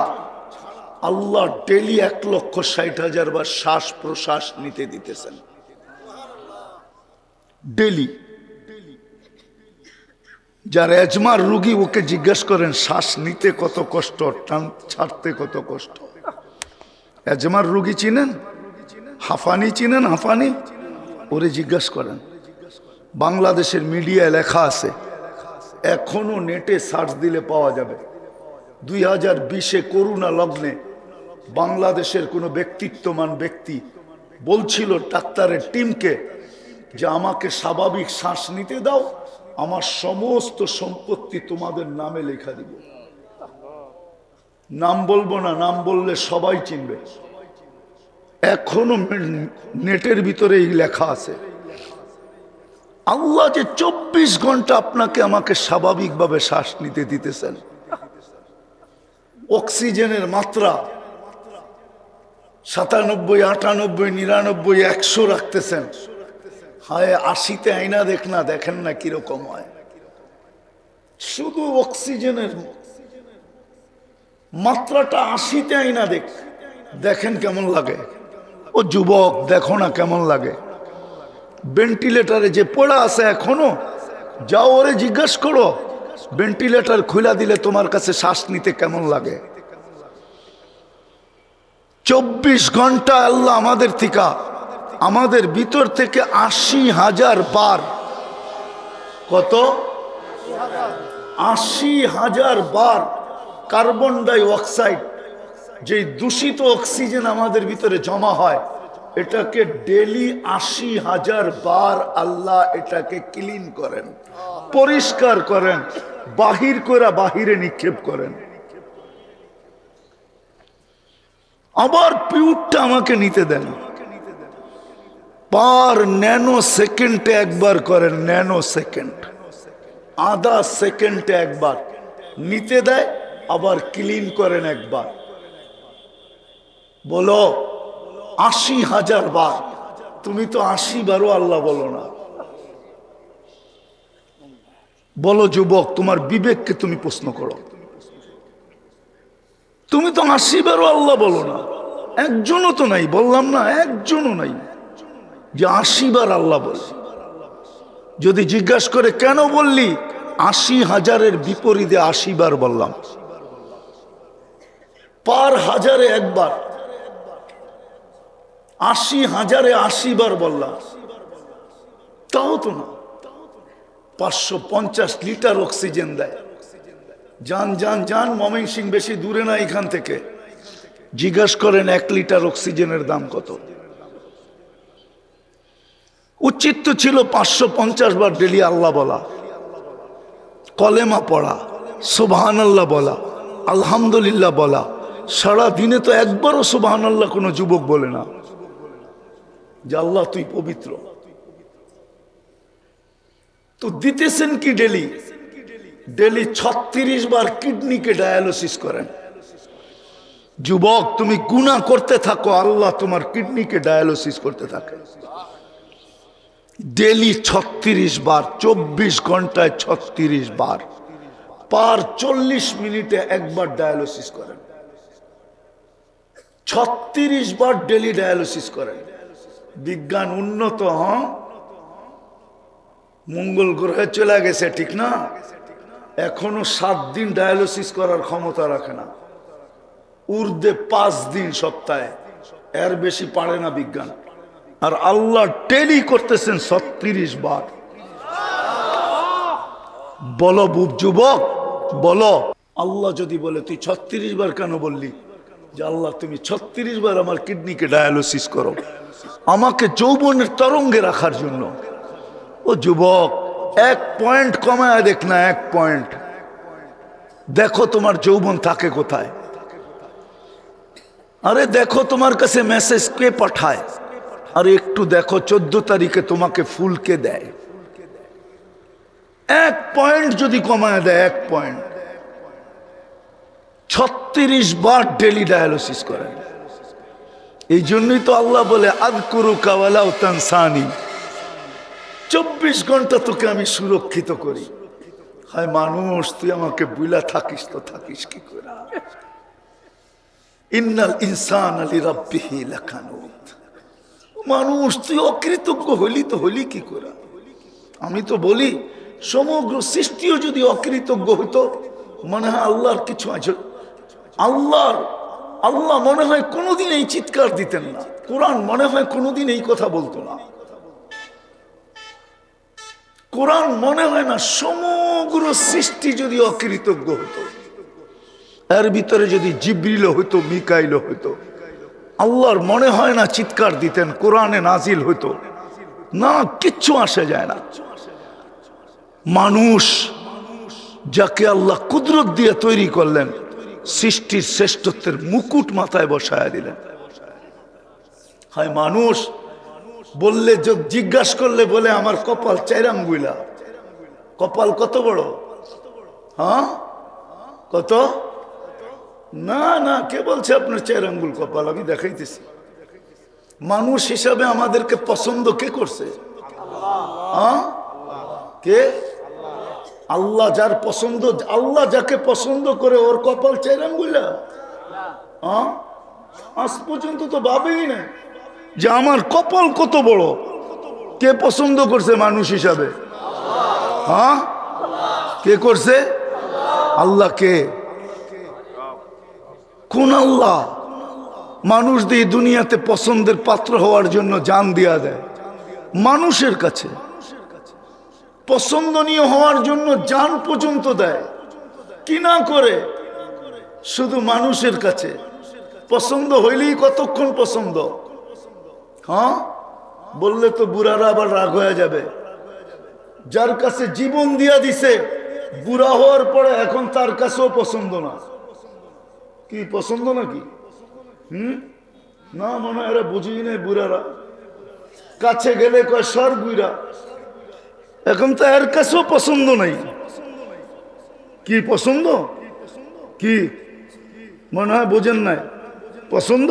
আল্লাহ ডেলি 1,60,000 বার শ্বাস প্রশ্বাস নিতে দিতেছেন ডেলি। যার এজমার রুগী ওকে জিজ্ঞেস করেন শ্বাস নিতে কত কষ্ট, টান ছাড়তে কত কষ্ট। এজমার রুগী চিনেন, হাঁফানি চিনেন, হাঁফানি, ওরে জিজ্ঞেস করেন। বাংলাদেশের মিডিয়ায় লেখা আছে, এখনো নেটে সার্চ দিলে পাওয়া যাবে। 2020-এ করোনা লগ্নে বাংলাদেশের কোনো ব্যক্তিত্বমান ব্যক্তি বলছিল ডাক্তারের টিমকে যে আমাকে স্বাভাবিক শ্বাস নিতে দাও, আমার সমস্ত সম্পত্তি তোমাদের নামে লেখা দিব। নাম বলবো না, নাম বললে সবাই চিনবে। এখনো নেটের ভিতরে এই লেখা আছে। আল্লাহ যে 24 ঘন্টা আপনাকে আমাকে স্বাভাবিকভাবে শ্বাস নিতে দিতেছেন, অক্সিজেনের মাত্রা 97, 98, 99, 100 রাখতেছেন। হায় 80-তে আইনা দেখেন না কিরকম হয়। শুধু অক্সিজেনের মাত্রাটা 80-তে আইনা দেখেন কেমন লাগে। ও যুবক, দেখো না কেমন লাগে। ভেন্টিলেটারে যে পড়া আছে এখনো, যাও ওরে জিজ্ঞাসা করো ভেন্টিলেটার খুলা দিলে তোমার কাছে শ্বাস নিতে কেমন লাগে। 24 ঘন্টা আল্লাহ আমাদের থেকে, আমাদের ভিতর থেকে 80,000 বার, কত? 80,000 বার কার্বন ডাই অক্সাইড, যে দূষিত অক্সিজেন আমাদের ভিতরে জমা হয়, এটাকে ডেলি 80,000 বার আল্লাহ এটাকে ক্লিন করেন, পরিষ্কার করেন, বাহির করে বাহিরে নিক্ষেপ করেন। আবার পিউরটা আমাকে নিতে দেন। পার ন্যানো সেকেন্ডে একবার করেন, ন্যানো সেকেন্ড, আধা সেকেন্ডে একবার নিতে দেয়, আবার ক্লিন করেন একবার। বলো 80,000 বার। তুমি তো 80 বারও আল্লাহ বলো না। বলো যুবক, তোমার বিবেককে তুমি প্রশ্ন করো। তুমি তো 80 বারও আল্লাহ বলো না। একজনও তো নাই, বললাম না, একজনও নাই যে 80 বার আল্লাহ বলে। যদি জিজ্ঞাসা করে কেন বললি, 80,000-এর বিপরীতে 80 বার বললাম। পার হাজারে একবার, 80,000-এ 80 বার বললাম, তাও তো না। 550 লিটার অক্সিজেন দেয়। যান যান যান, ময়মনসিংহ বেশি দূরে না এখান থেকে, জিজ্ঞাসা করেন 1 লিটার অক্সিজেনের দাম কত। উচিত তো ছিল 550 বার ডেলি আল্লাহ বলা, কলেমা পড়া, সুবহানাল্লাহ বলা, আলহামদুলিল্লাহ বলা। সারা দিনে তো একবারও সুবহানাল্লাহ কোনো যুবক বলে না যে আল্লাহ তুই পবিত্র। তো দিতেছেন কি ডেলি? ডেলি 36 বার কিডনিকে ডায়ালিসিস করেন। যুবক, তুমি গুনাহ করতে থাকো, আল্লাহ তোমার কিডনিকে ডায়ালিসিস করতে থাকে। ডেলি 36 বার, 24 ঘন্টায় 36 বার, পার 40 মিনিটে একবার ডায়ালিসিস করেন। 36 বার ডেলি ডায়ালিসিস করেন। বিজ্ঞান উন্নত, মঙ্গল গ্রহে চলে গেছে, ঠিক না? এখনো 7 দিন ডায়ালিসিস করার ক্ষমতা রাখে না, ঊর্ধ্বে 5 দিন সপ্তাহে, এর বেশি পারে না বিজ্ঞান। আর আল্লাহ ডেলি করতেছেন 36 বার। বলো যুবক, বলো, আল্লাহ যদি বলে তুই 36 বার কেন বললি? যে আল্লাহ তুমি 36 বার আমার কিডনিকে ডায়ালিসিস করো, আমাকে যৌবনের তরঙ্গে রাখার জন্য। ও যুবক, 1 পয়েন্ট কমায় দেখ না, 1 পয়েন্ট দেখো তোমার যৌবন থাকে কোথায়। আরে দেখো তোমার কাছে মেসেজ কে পাঠায়, আর একটু দেখো 14 তারিখে তোমাকে ফুল কে দেয়। 1 পয়েন্ট যদি কমায় দেয়, 1 পয়েন্ট, 36 বার ডেলি ডায়ালিসিস করেন। এই জন্যই তো আল্লাহ বলে আযকুরুকা ওয়ালাউ তানসানি, 24 ঘন্টা তোকে আমি সুরক্ষিত করি। হায় মানুষ, তুই আমাকে বুইলা থাকিস তো থাকিস কি করে? ইন্নাল ইনসানা লিরাব্বিহি লাকানুত। মানুষ, তুই অকৃতজ্ঞ হইলি তো হইলি কি করে? আমি তো বলি সমগ্র সৃষ্টিও যদি অকৃতজ্ঞ হইতো, মনে হয় আল্লাহর কিছু আছে। আল্লাহ মনে হয় কোনোদিন এই চিৎকার দিতেন না, কোরআন মনে হয় কোনোদিন এই কথা বলতো না, কোরআন মনে হয় না। সমগ্র সৃষ্টি যদি অকৃতজ্ঞ হতো, এর ভিতরে যদি জিবরিল হইতো, মিকাইল হইতো, আল্লাহর মনে হয় না চিৎকার দিতেন, কোরআনে নাজিল হইতো না, কিচ্ছু আসে যায় না। মানুষ যাকে আল্লাহ কুদরত দিয়ে তৈরি করলেন, সৃষ্টির শ্রেষ্ঠত্বের মুকুট মাথায় বসায় দিলেন। হায় মানুষ, বললে জিজ্ঞাসা করলে বলে আমার কপাল 4 আঙ্গুলা। কপাল কত বড়? কত? না না, কে বলছে আপনার 4 আঙ্গুল কপাল? আমি দেখাইতেছি। মানুষ হিসাবে আমাদেরকে পছন্দ কে করছে? কে? আল্লাহ। যার পছন্দ, আল্লাহ যাকে পছন্দ করে ওর কপাল 4 আঙ্গুলা? আজ পর্যন্ত তো ভাবেই না যে আমার কপাল কত বড়। কে পছন্দ করছে মানুষ হিসাবে? কে করছে? আল্লাহ। কে? কোন আল্লাহ? মানুষ দিয়ে দুনিয়াতে পছন্দের পাত্র হওয়ার জন্য জান দিয়া দেয়, মানুষের কাছে পছন্দনীয় হওয়ার জন্য জান পর্যন্ত দেয়, কি না করে? শুধু মানুষের কাছে পছন্দ হইলেই কতক্ষণ পছন্দ? বললে তো বুড়ারা আবার রাগ হয়ে যাবে। যার কাছে জীবন দিয়া দিছে, বুড়া হওয়ার পরে এখন তার কাছেও পছন্দ না। কি পছন্দ নাকি? না, মনে হয় এরা বুঝি নাই। বুড়ারা কাছে গেলে কয় সর বুড়া, এখন তো এর কাছেও পছন্দ নাই। কি পছন্দ? কি মনে হয় বোঝেন নাই? পছন্দ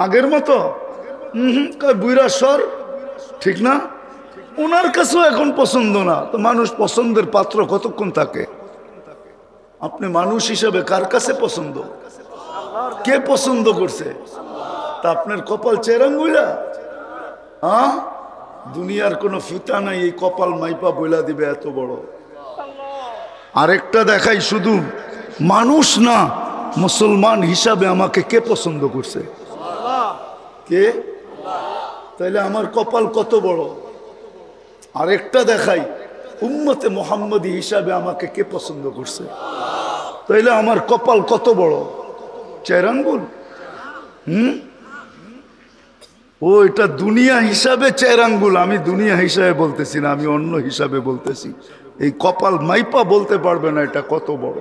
আগের মতো বুড়া সর, ঠিক না? ওনার কাছেও এখন পছন্দ না। তো মানুষ পছন্দের পাত্র কতক্ষণ থাকে? আপনি মানুষ হিসাবে কার কাছে পছন্দ? কে পছন্দ করছে? তা আপনার কপাল 4 আঙ্গুলা? দুনিয়ার কোনো ফিতা নাই এই কপাল মাইপা বইলা দিবে এত বড়। আরেকটা দেখাই, শুধু মানুষ না, মুসলমান হিসাবে আমাকে কে পছন্দ করছে? কে? তাইলে আমার কপাল কত বড়। আরেকটা দেখাই, উম্মতে মুহাম্মদী হিসাবে আমাকে কে পছন্দ করছে? তাইলে আমার কপাল কত বড়, 4 আঙ্গুল? ও এটা দুনিয়া হিসাবে 4 আঙ্গুল, আমি দুনিয়া হিসাবে বলতেছি না, আমি অন্য হিসাবে বলতেছি। এই কপাল মাইপা বলতে পারবে না এটা কত বড়।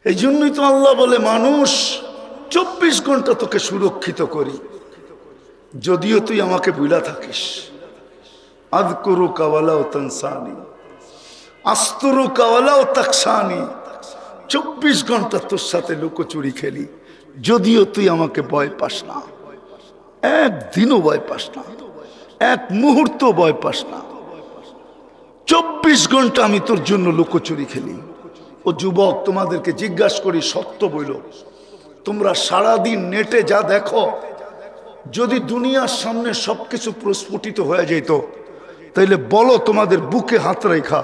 এই জন্যই তো আল্লাহ বলে মানুষ 24 ঘন্টা তোকে সুরক্ষিত করি, যদিও তুই আমাকে ভুলা থাকিস। আযকুরুকা ওয়ালাউ তানসানি, আস্তুরুকা ওয়ালাউ তাকসানি। 24 ঘন্টা তোর সাথে লুকোচুরি খেলি, যদিও তুই আমাকে ভয় পাস না, একদিনও ভয় পাস না, এক মুহূর্ত ভয় পাস না। 24 ঘন্টা আমি তোর জন্য লুকোচুরি খেলি। ও যুবক, তোমাদেরকে জিজ্ঞাসা করি, সত্য বইল, তোমরা সারাদিন নেটে যা দেখো, যদি দুনিয়ার সামনে সবকিছু প্রস্ফুটিত হয়ে যেত, তাইলে বলো তোমাদের বুকে হাত রেখা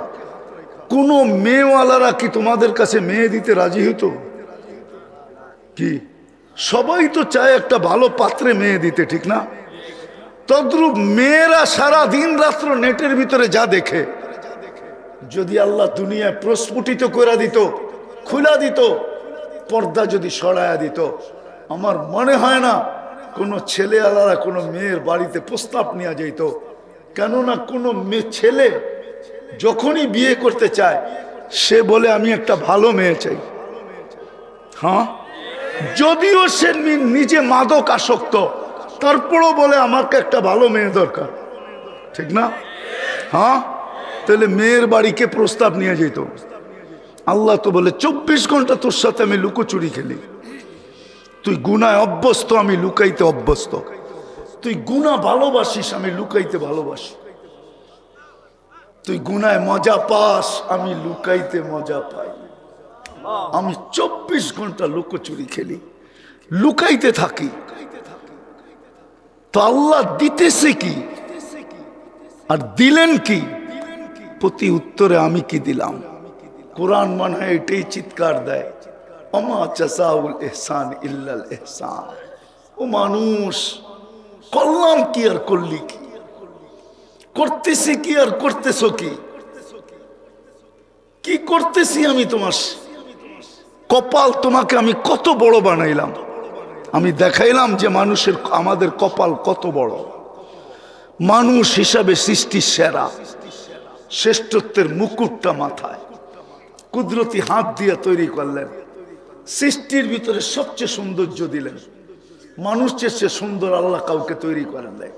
কোন মেয়েওয়ালারা কি তোমাদের কাছে মেয়ে দিতে রাজি হতো? কি সবাই তো চায় একটা ভালো পাত্রে মেয়ে দিতে, ঠিক না? তদ্রূপ মেয়েরা সারা দিন রাত্র নেটের ভিতরে যা দেখে, যদি আল্লাহ দুনিয়ায় প্রস্ফুটিত করে দিত, খুলা দিত, পর্দা যদি সরায়া দিত, আমার মনে হয় না কোনো ছেলেওয়ালারা কোনো মেয়ের বাড়িতে প্রস্তাব নিয়ে যেত। কেননা কোনো ছেলে যখনই বিয়ে করতে চায়, সে বলে আমি একটা ভালো মেয়ে চাই। হ্যাঁ, যদিও সে নিজে মাদক আসক্ত, তারপরও বলে আমাকে একটা ভালো মেয়ে দরকার, ঠিক না? হ্যাঁ, তাহলে মেয়ের বাড়িকে প্রস্তাব নিয়ে যেত। আল্লাহ তো বলে 24 ঘন্টা তোর সাথে আমি লুকোচুরি খেলি। তুই গুনায় অভ্যস্ত, আমি লুকাইতে অভ্যস্ত। তুই গুনাহ ভালোবাসিস, আমি লুকাইতে ভালোবাসি। তুই গুনায় মজা পাস, আমি লুকাইতে মজা পাই। আমি 24 ঘন্টা লুকোচুরি খেলি, লুকাইতে থাকি। তো আল্লাহ দিতেছে কি আর দিলেন কি? প্রতি উত্তরে আমি কি দিলাম? কোরআন মনে হয় এটাই চিৎকার দেয়, ওমা জাযাউল ইহসান ইল্লাল ইহসান। ও মানুষ, করলাম কি আর করলি কি? করতেছি কি আর করতেছ কি? কি করতেছি আমি? তোমার কপাল, তোমাকে আমি কত বড় বানাইলাম। আমি দেখাইলাম যে মানুষের, আমাদের কপাল কত বড়। মানুষ হিসাবে সৃষ্টির সেরা, শ্রেষ্ঠত্বের মুকুটটা মাথায় কুদরতি হাত দিয়ে তৈরি করলেন। সৃষ্টির ভিতরে সবচেয়ে সৌন্দর্য দিলেন। মানুষ চেয়ে সুন্দর আল্লাহ কাউকে তৈরি করেন দেয়।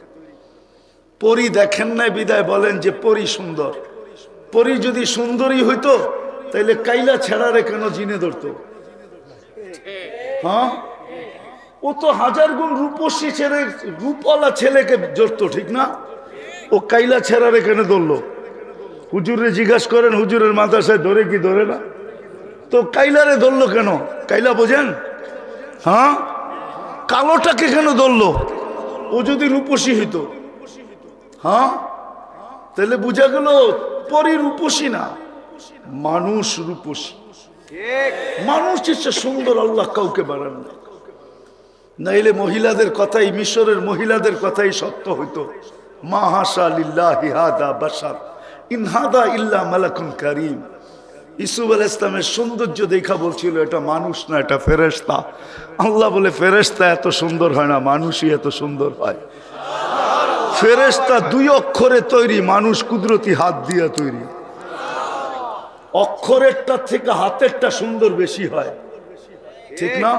পরী দেখেন নাই বিদায় বলেন যে পরী সুন্দর। পরী যদি সুন্দরী হইতো, তাইলে কাইলা ছেড়ারে কেন জিনে ধরতো? হ্যাঁ, ও তো 1000 গুণ রূপসী ছেড়ে রূপওয়ালা ছেলেকে ধরতো, ঠিক না? ও কাইলা ছেড়ারে কেন ধরলো? হুজুরে জিজ্ঞাসা করেন, হুজুরের মাদ্রাসায় ধরে কি ধরে না? তো কাইলারে ধরলো কেন? কাইলা বোঝেন? হ্যাঁ, কালোটাকে কেন ধরলো? ও যদি রূপসী হইতো, হ্যাঁ, তাহলে বুঝা গেল পরী রূপসী না, মানুষ রূপসী। মানুষ হচ্ছে সুন্দর, আল্লাহ কাউকে বাড়ান না। নাইলে মহিলাদের কথাই, মিশরের মহিলাদের কথাই সত্য হইতো। মা হাসা লিল্লাহি হাদা বাশার ইন হাদা ইল্লা মালাকুন কারীম। ইসুফ আলাইহিস সালামের সৌন্দর্য দেখা বলছিল এটা মানুষ না, এটা ফেরেশতা। আল্লাহ বলে ফেরেশতা এত সুন্দর হয় না, মানুষই এত সুন্দর হয়। ফেরেশতা 2 অক্ষরে তৈরি, মানুষ কুদরতি হাত দিয়ে তৈরি। অক্ষরেরটা থেকে হাতেরটা সুন্দর বেশি হয়, ঠিক না?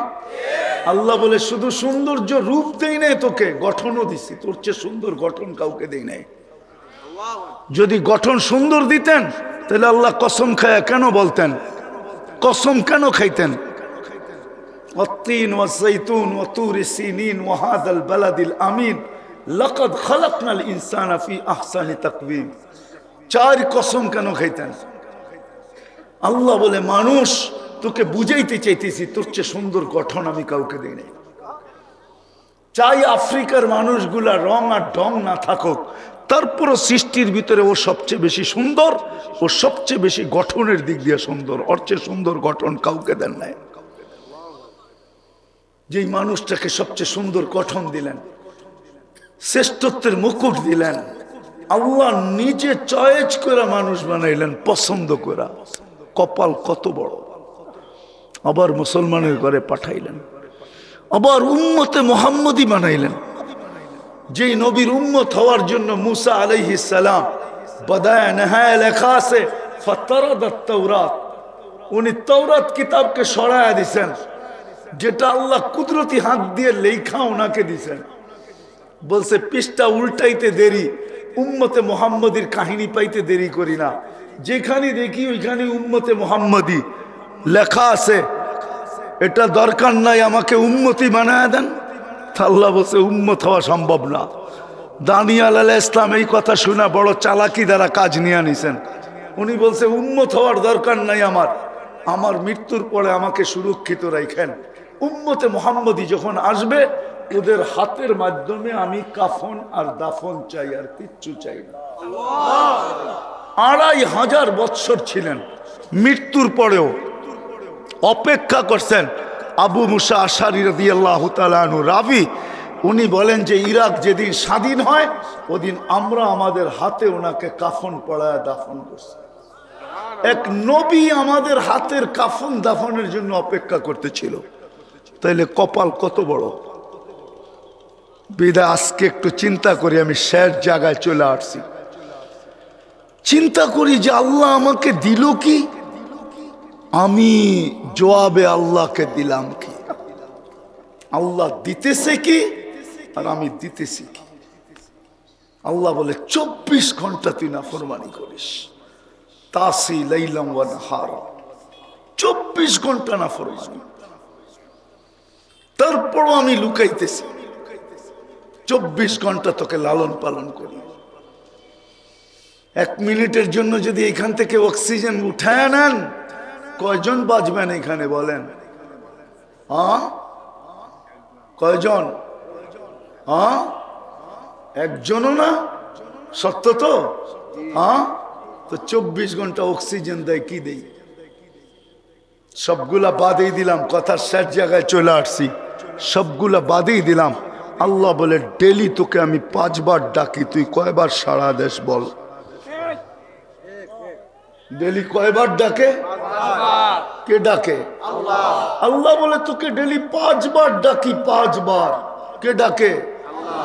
আল্লাহ বলে শুধু সৌন্দর্য রূপ দেই নাই তোকে, গঠনও দিছি। তোর চেয়ে সুন্দর গঠন কাউকে দেই নাই। যদি গঠন সুন্দর দিতেন, তাহলে আল্লাহ কসম খায়া কেন বলতেন? কসম কেন খাইতেন? ওয়াত্তিন ওয়াযাইতুন ওয়া তুরি সিনিন ওয়া হাযাল বালাদিল আমিন লাকাদ খালাকনাল ইনসানা ফি আহসানি তাকওয়িম। 4 কসম কেন খাইতেন? আল্লাহ বলে মানুষ, তোকে বুঝাইতে চাইতেছি তোর চেয়ে সুন্দর গঠন আমি কাউকে দিই নাই। চাই আফ্রিকার মানুষগুলা রং আর ঢং না থাকুক, তারপরও সৃষ্টির ভিতরে ও সবচেয়ে বেশি সুন্দর, ও সবচেয়ে বেশি গঠনের দিক দিয়ে সুন্দর। ওর চেয়ে সুন্দর গঠন কাউকে দেন নাই। যেই মানুষটাকে সবচেয়ে সুন্দর গঠন দিলেন, শ্রেষ্ঠত্বের মুকুট দিলেন, আল্লাহ নিজে চয়েস করে মানুষ বানাইলেন, পছন্দ করা। কপাল কত বড়! আবার মুসলমানের ঘরে পাঠাইলেন, আবার উম্মতে মুহাম্মদী বানাইলেন। যেই নবীর উম্মত হওয়ার জন্য মুসা আলাইহিস সালাম বদায় নেহায় লেখা আছে ফাতারাদাত তাওরাত, উনি তাওরাত কিতাবকে সরায়া দিছেন, যেটা আল্লাহ কুদরতি হাত দিয়ে লেখা ওনাকে দিছেন। বলছে পৃষ্ঠা উল্টাইতে দেরি, উম্মতে মুহাম্মদীর কাহিনী পাইতে দেরি করি না। যেখানে দেখি ওইখানে উম্মতে মুহাম্মদী লেখা আছে, এটা দরকার নাই, আমাকে উম্মতি বানায় দেন। আল্লাহ বলছে উম্মত হওয়া সম্ভব না। দানিয়াল আলাইহিস সালাম এই কথা শুনে বড় চালাকি দ্বারা কাজ নিয়ে নিছেন। উনি বলছে উম্মত হওয়ার দরকার নাই, আমার মৃত্যুর পরে আমাকে সুরক্ষিত রাখেন। উম্মতে মুহাম্মদী যখন আসবে ওদের হাতের মাধ্যমে আমি কাফন আর দাফন চাই, আর কিচ্ছু চাই না। 2500 বৎসর ছিলেন, মৃত্যুর পরেও অপেক্ষা করছেন। আবু মুসা আশারী রাদিয়াল্লাহু তাআলা আনহু রাবি, উনি বলেন যে ইরাক যেদিন স্বাধীন হয় ওদিন আমরা আমাদের হাতে ওনাকে কাফন পরায় দাফন করছি। এক নবী আমাদের হাতের কাফন দাফনের জন্য অপেক্ষা করতেছিল। তাইলে কপাল কত বড়! বিদায় আজকে একটু চিন্তা করি, আমি শেষ জায়গায় চলে আসছি। চিন্তা করি যে আল্লাহ আমাকে দিল কি, আমি জবাবে আল্লাহকে দিলাম কি? আল্লাহ দিতেছে কি আর আমি দিতেছি কি? আল্লাহ বলে 24 ঘন্টা তুই নাফরমানি করিস, তাসি লাইলাম ওয়া নাহারা, 24 ঘন্টা নাফরমানি। তারপরও আমি লুকাইতেছি, 24 ঘন্টা তোকে লালন পালন করি। 1 মিনিটের জন্য যদি এখান থেকে অক্সিজেন উঠায় নেন, কয়জন বাঁচবেন এখানে বলেন? কয়জন? একজনও না? সত্য তো? তো 24 ঘন্টা অক্সিজেন দেয় কি দেই? সবগুলা বাদেই দিলাম, কথার শেষ জায়গায় চলে আসছি। সবগুলা বাদেই দিলাম। আল্লাহ বলে ডেলি তোকে আমি 5 বার ডাকি, তুই কয়বার সাড়া দেশ বল? ডেলি কয়বার ডাকে? কে ডাকে? আল্লাহ। আল্লাহ বলে তোকে ডেলি 5 বার ডাকি, 5 বার। কে ডাকে? আল্লাহ।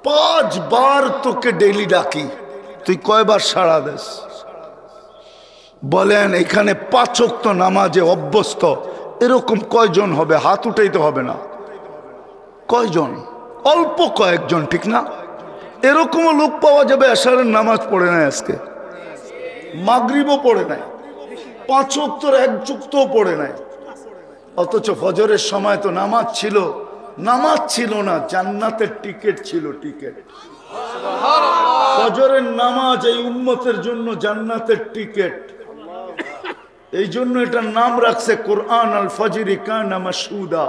5 বার তোকে ডেলি ডাকি, তুই কয়বার সাড়া দেশ? বলেন এখানে 5 ওয়াক্ত নামাজে অভ্যস্ত এরকম কয়জন হবে? হাত উঠাইতে হবে না। কয়জন? অল্প কয়েকজন, ঠিক না? এরকমও লোক পাওয়া যাবে এশারের নামাজ পড়ে নাই, আজকে মাগরিবও পড়ে নাই, 5 ওয়াক্তের 1 ওয়াক্তও পড়ে নাই, অথচ ফজরের সময় তো নামাজ ছিল। নামাজ ছিল না, জান্নাতের টিকিট ছিল, টিকিট। ফজরের নামাজ এই উম্মতের জন্য জান্নাতের টিকিট। এই জন্য এটার নাম রাখছে কোরআন আল ফজরি কানা মাশহুদা।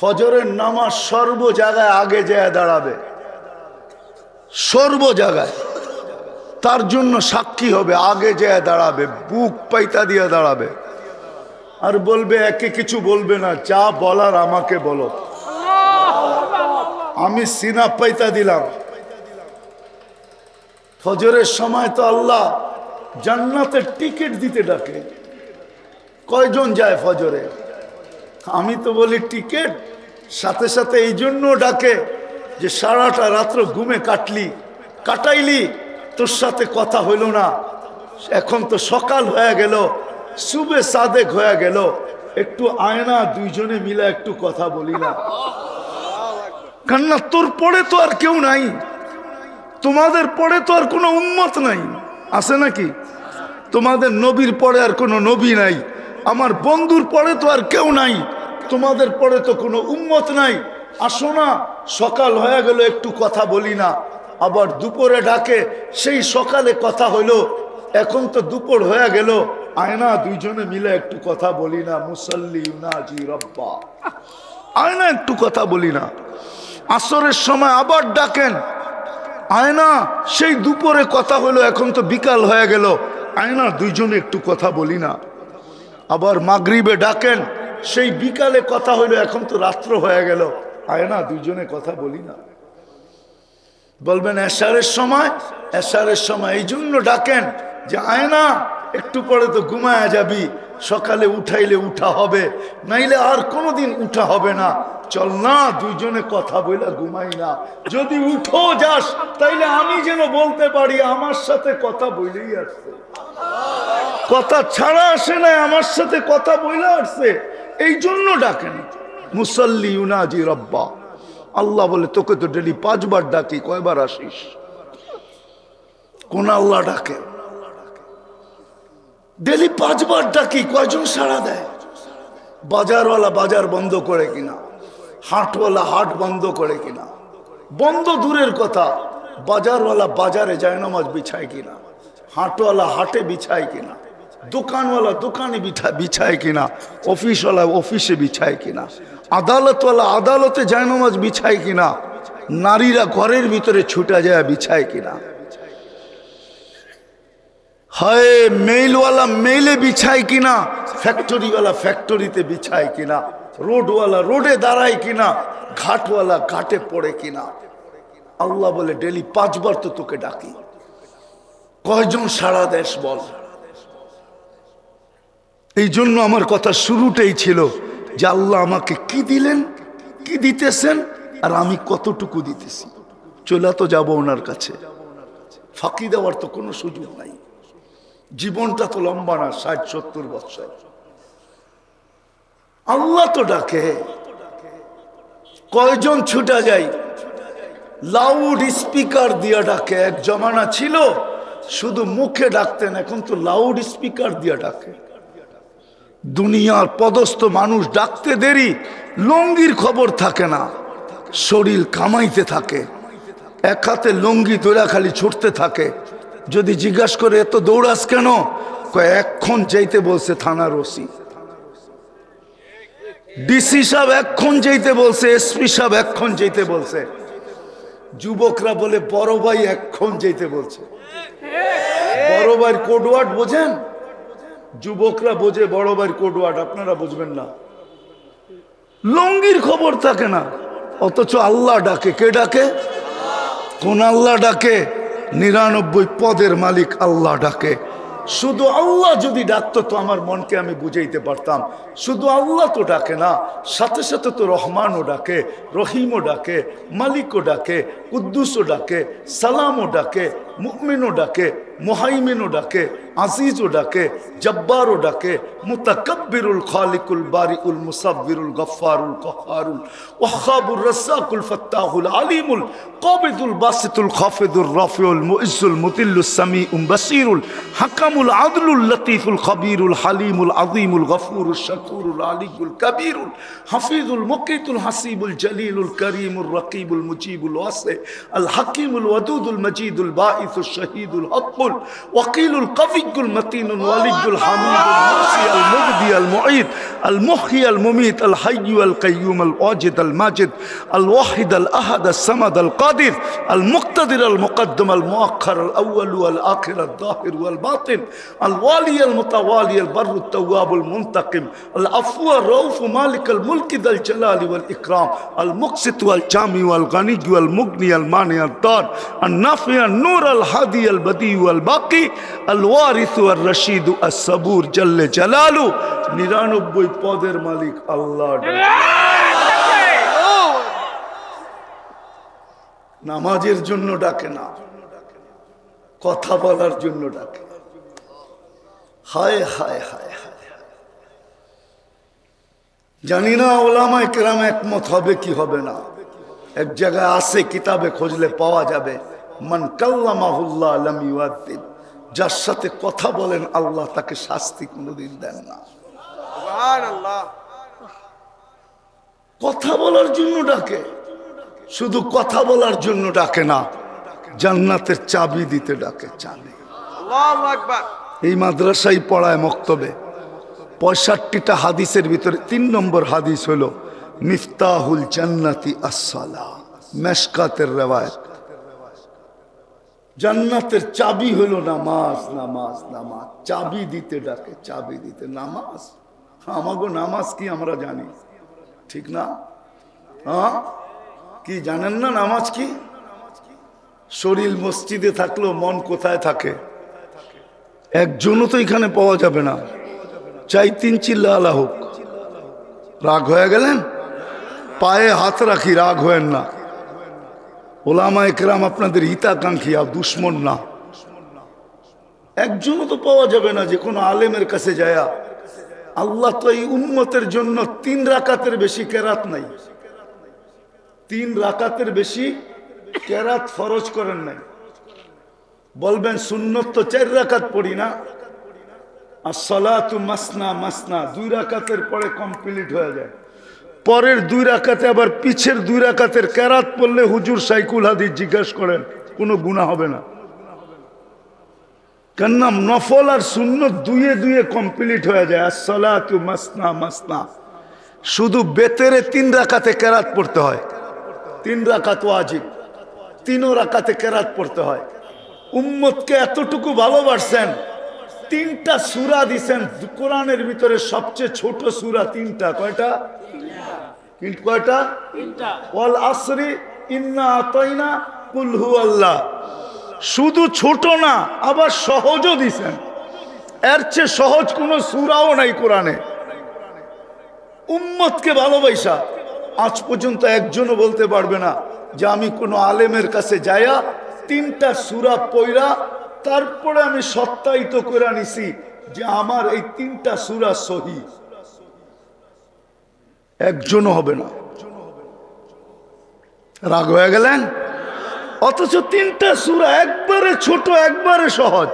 ফজরের নামাজ সর্ব জায়গায় আগে যায় দাঁড়াবে, সর্ব জায়গায় তার জন্য সাক্ষী হবে, আগে যায় দাঁড়াবে, বুক পাইতা দিয়ে দাঁড়াবে, আর বলবে একে কিছু বলবে না, যা বলার আমাকে বলো, আমি সিনা পাইতা দিলাম। ফজরের সময় তো আল্লাহ জান্নাতের টিকিট দিতে ডাকে। কয়জন যায় ফজরে? আমি তো বলি টিকিট, সাথে সাথে এই জন্য ডাকে যে সারাটা রাত্র ঘুমে কাটাইলি, তোর সাথে কথা হইল না, এখন তো সকাল হয়ে গেল, সুবে সাদেক হয়ে গেল, একটু আয়না দুইজনে মিলে একটু কথা বলি না। কান্না তোর পরে তো আর কেউ নাই, তোমাদের পরে তো আর কোনো উম্মত নাই, আছে নাকি? তোমাদের নবীর পরে আর কোনো নবী নাই, আমার বন্ধুর পরে তো আর কেউ নাই, তোমাদের পরে তো কোনো উম্মত নাই। আসো না, সকাল হয়ে গেল, একটু কথা বলি না। আবার দুপুরে ডাকে, সেই সকালে কথা হইলো, এখন তো দুপুর হয়ে গেল, আয়না দুইজনে মিলে একটু কথা বলি না। মুসাল্লি ইউনাজি রব্বা, আয়না একটু কথা বলি না। আসরের সময় আবার ডাকেন, আয়না সেই দুপুরে কথা হলো, এখন তো বিকাল হয়ে গেল, আয়না দুইজনে একটু কথা বলি না। আবার মাগরিবে ডাকেন, সেই বিকালে কথা হইলো, এখন তো রাত্র হয়ে গেল, আয়না দুইজনে কথা বলি না। বলবেন এশারের সময় এই জন্য ডাকেন যে আয় না, একটু পরে তো ঘুমায়া যাবি, সকালে উঠাইলে উঠা হবে, নাইলে আর কোনোদিন উঠা হবে না, চল না দুইজনে কথা বইলা ঘুমাই না। যদি উঠো যাস তাইলে আমি যেন বলতে পারি আমার সাথে কথা বইলেই আসছে, কথা ছাড়া আসে না, আমার সাথে কথা বইলা আসছে, এই জন্য ডাকেন। মুসাল্লি ইউনাজি রব্বা, আল্লাহ বলে তোকে তো ডেলি 5 বার ডাকি, কয়বার আসিস? কোন আল্লাহ ডাকে? ডেলি 5 বার ডাকি, কয়জন সাড়া দেয়? বাজারওয়ালা বাজার বন্ধ করে কিনা, হাটওয়ালা হাট বন্ধ করে কিনা, বন্ধ দূরের কথা, বাজারওয়ালা বাজারে জায়নামাজ বিছায় কিনা, হাটওয়ালা হাটে বিছায় কিনা, দোকানওয়ালা দোকানে বিছায় কিনা, অফিসওয়ালা অফিসে বিছায় কিনা, আদালতওয়ালা আদালতে জায়নামাজ বিছায় কিনা, নারীরা ঘরের ভিতরে ছুটা যায় বিছায় কিনা, হায় মেইলওয়ালা মেইলে বিছায় কিনা, ফ্যাক্টরিওয়ালা ফ্যাক্টরিতে বিছায় কিনা, রোডওয়ালা রোডে দাঁড়ায় কিনা, ঘাটওয়ালা ঘাটে পড়ে কিনা। আল্লাহ বলে ডেলি 5 বার তো তোকে ডাকি, কয়জন সারা দেশ বল? এই জন্য আমার কথা শুরুটাই ছিল যে আল্লাহ আমাকে কি দিলেন, কি দিতেছেন, আর আমি কতটুকু দিতেছি। চলে তো যাবো ওনার কাছে, ফাঁকি দেওয়ার তো কোনো সুযোগ নাই। জীবনটা তো লম্বা না, 60-70 বছর। আল্লাহ তো ডাকে, কয়জন ছুটা যায়? লাউড স্পিকার দিয়া ডাকে। এক জমানা ছিল শুধু মুখে ডাকতেন, এখন তো লাউড স্পিকার দিয়া ডাকে। দুনিয়ার পদস্থ মানুষ ডাকতে দেরি, লঙ্গির খবর থাকে না, শরীর কামাইতে থাকে, এক হাতে লঙ্গি ধরে খালি ছুটতে থাকে। যদি জিজ্ঞাসা করে এত দৌড়াস কেন, এক্ষণ যাইতে বলছে থানার ওসি, ডিসি সাহেব এক্ষণ যাইতে বলছে, এসপি সাহেব এক্ষণ যাইতে বলছে। যুবকরা বলে বড় ভাই এক্ষণ যাইতে বলছে। বড় ভাইয়ের কোডওয়ার্ড বোঝেন? যুবকরা বোঝে বড় ভাইয়ের কোডওয়ার্ড, আপনারা বুঝবেন না। লঙ্গির খবর থাকে না, অথচ আল্লাহ ডাকে। কে ডাকে? কোন আল্লাহ ডাকে? 99 পদের মালিক আল্লাহ ডাকে। শুধু আল্লাহ যদি ডাকতো তো আমার মনকে আমি বুঝাইতে পারতাম। শুধু আল্লাহ তো ডাকে না, সাথে সাথে তো রহমানও ডাকে, রহিমও ডাকে, মালিকও ডাকে, কুদ্দুসও ডাকে, সালামও ডাকে, মুমিনও ডাকে, মুহাইমিনও ডাকে, আজিজও ডাকে, জব্বারও ডাকে, মুতাকাব্বিরুল খালিকুল বারিউল মুসাব্বিরুল গফফারুল কহ্হারুল ওয়াহ্হাবুর রাজ্জাকুল ফাত্তাহুল আলিমুল কাবিদুল বাসিতুল খাফিদুর রাফিউল মুইজ্জুল মুতিল্লুস সামিউল বাসীরুল হাকামুল আদলুল লতীফুল খবীরুল হালিমুল আযীমুল গফুরুশ শাকুরুল আলিয়ুল কবীরুল হাফিজুল মুকিতুল হাসিবুল জলিলুল করিমুর রকিবুল মুজিবুল ওয়াসি আল হাকিমুল ওয়াদুদুল মজিদুল বাঈসুশ শহীদুল হকুল ওয়াকিলুল কবিয়ুল মতিনুল ওয়ালিয়ুল হামিদুল মুহসি আল মুবদি আল মুঈদ আল মুহয়ি আল মুমীত আল হাইয়্যু আল কাইয়্যুম আল ওয়াজিদ আল মাজিদ আল ওয়াহিদ আল আহাদ আল সামাদ আল কাদির আল মুক্তাদির আল মুকদ্দম আল মুআখ্খার আল আউয়াল ওয়াল আখির আল যাহির ওয়াল বাতিন আল ওয়ালি আল মুতাওয়ালি আল বাররু আত তাওয়াব আল মুনতাকিম আল আফু আর রাউফ মালিক আল মুলক যাল জালালি ওয়াল ইকরাম আল মুকসিত ওয়াল জামি ওয়াল গানি ওয়াল মুগনি আল মানি আল দার আল নাফি আল নূর আল হাদি আল বদি ওয়াল বাকি আল ওয়ারিস ওয়াল রশিদ আস সাবুর জাল্লে জালালু। 99 পদের মালিক আল্লাহ। নামাজের জন্য ডাকে না, কথা বলার জন্য ডাকে। হায় হায় হায় হায়, জানি না ওলামায়ে কেরাম একমত হবে কি হবে না। এক জায়গায় আছে, কিতাবে খুঁজলে পাওয়া যাবে, মান কাল্লামাহুল্লাহ লাম ইউআযিব, যার সাথে কথা বলেন আল্লাহ তাকে শাস্তি কোনোদিন দেন না। সুবহানাল্লাহ। কথা বলার জন্য ডাকে, শুধু কথা বলার জন্য ডাকে না, জান্নাতের চাবি দিতে ডাকে। চাবি। আল্লাহু আকবার। এই মাদ্রাসায় পড়ায় মক্তবে 65টা হাদিসের ভিতরে 3 নম্বর হাদিস হলো মিফতাহুল জান্নাতি আস-সালাহ, মেশকাতের রওয়ায়াত। জান্নাতের চাবি হলো নামাজ। নামাজ নামাজ, চাবি দিতে ডাকে, চাবি দিতে। নামাজ, আমাগো নামাজ কি আমরা জানি, ঠিক না? হ্যাঁ, কি জানেন না নামাজ কি? শরীর মসজিদে থাকলেও মন কোথায় থাকে? একজনও তো এখানে পাওয়া যাবে না। চাই 3 চিল্লা আলা হোক। রাগ হয়ে গেলেন? পায়ে হাত রাখি, রাগ হয়েন না। ওলামা একরাম আপনাদের হিতাকাঙ্ক্ষী, আর দুশ্মন না। একজনও তো পাওয়া যাবে না যে কোনো আলেমের কাছে যায়া আল্লাহ তো এই উম্মতের জন্য 3 রাকাতের বেশি কেরাত নাই, 3 রাকাতের বেশি কেরাত ফরজ করেন নাই। বলবেন সুন্নত তো 4 রাকাত পড়ি না। আর সালাতু মাসনা মাসনা 2 রাকাতের পরে কমপ্লিট হয়ে যায়। পরের 2 রাকাতে আবার পিছের 2 রাকাতের কেরাত পড়লে হুজুর সাইকুল হাদিস জিজ্ঞাসা করেন, কোনো গুনাহ হবে না। কেননা নফল আর সুন্নত 2 কমপ্লিট হয়ে যায়। আর সালাতু মাসনা মাসনা। শুধু বেতেরে 3 রাকাতে কেরাত পড়তে হয়, 3 রাকাত ওয়াজিব, 3 রাকাতে কেরাত পড়তে হয়। উম্মতকে এতটুকু ভালোবাসছেন, 3টা সূরা দিছেন কোরআনের ভিতরে। সবচেয়ে ছোট সূরা 3টা। কয়টা? কয়টা? 3টা। ওয়াল আসরি ইন্না আতাইনা কুল হুয়াল্লাহ। শুধু ছোট না, আবার সহজও দিছেন। এর চেয়ে সহজ কোন সূরাও নাই কোরআনে। উম্মতকে ভালোবাসা আজ পর্যন্ত একজনও বলতে পারবে না যে আমি কোনো আলেমের কাছে যাইয়া 3টা সূরা পড়া তারপরে আমি সত্যায়িত করে নিছি যে আমার এই 3টা সূরা সহিহ। একজনও হবে না। রাগ হয়ে গেলেন? অথচ 3টা সূরা একবারে ছোট, একবারে সহজ।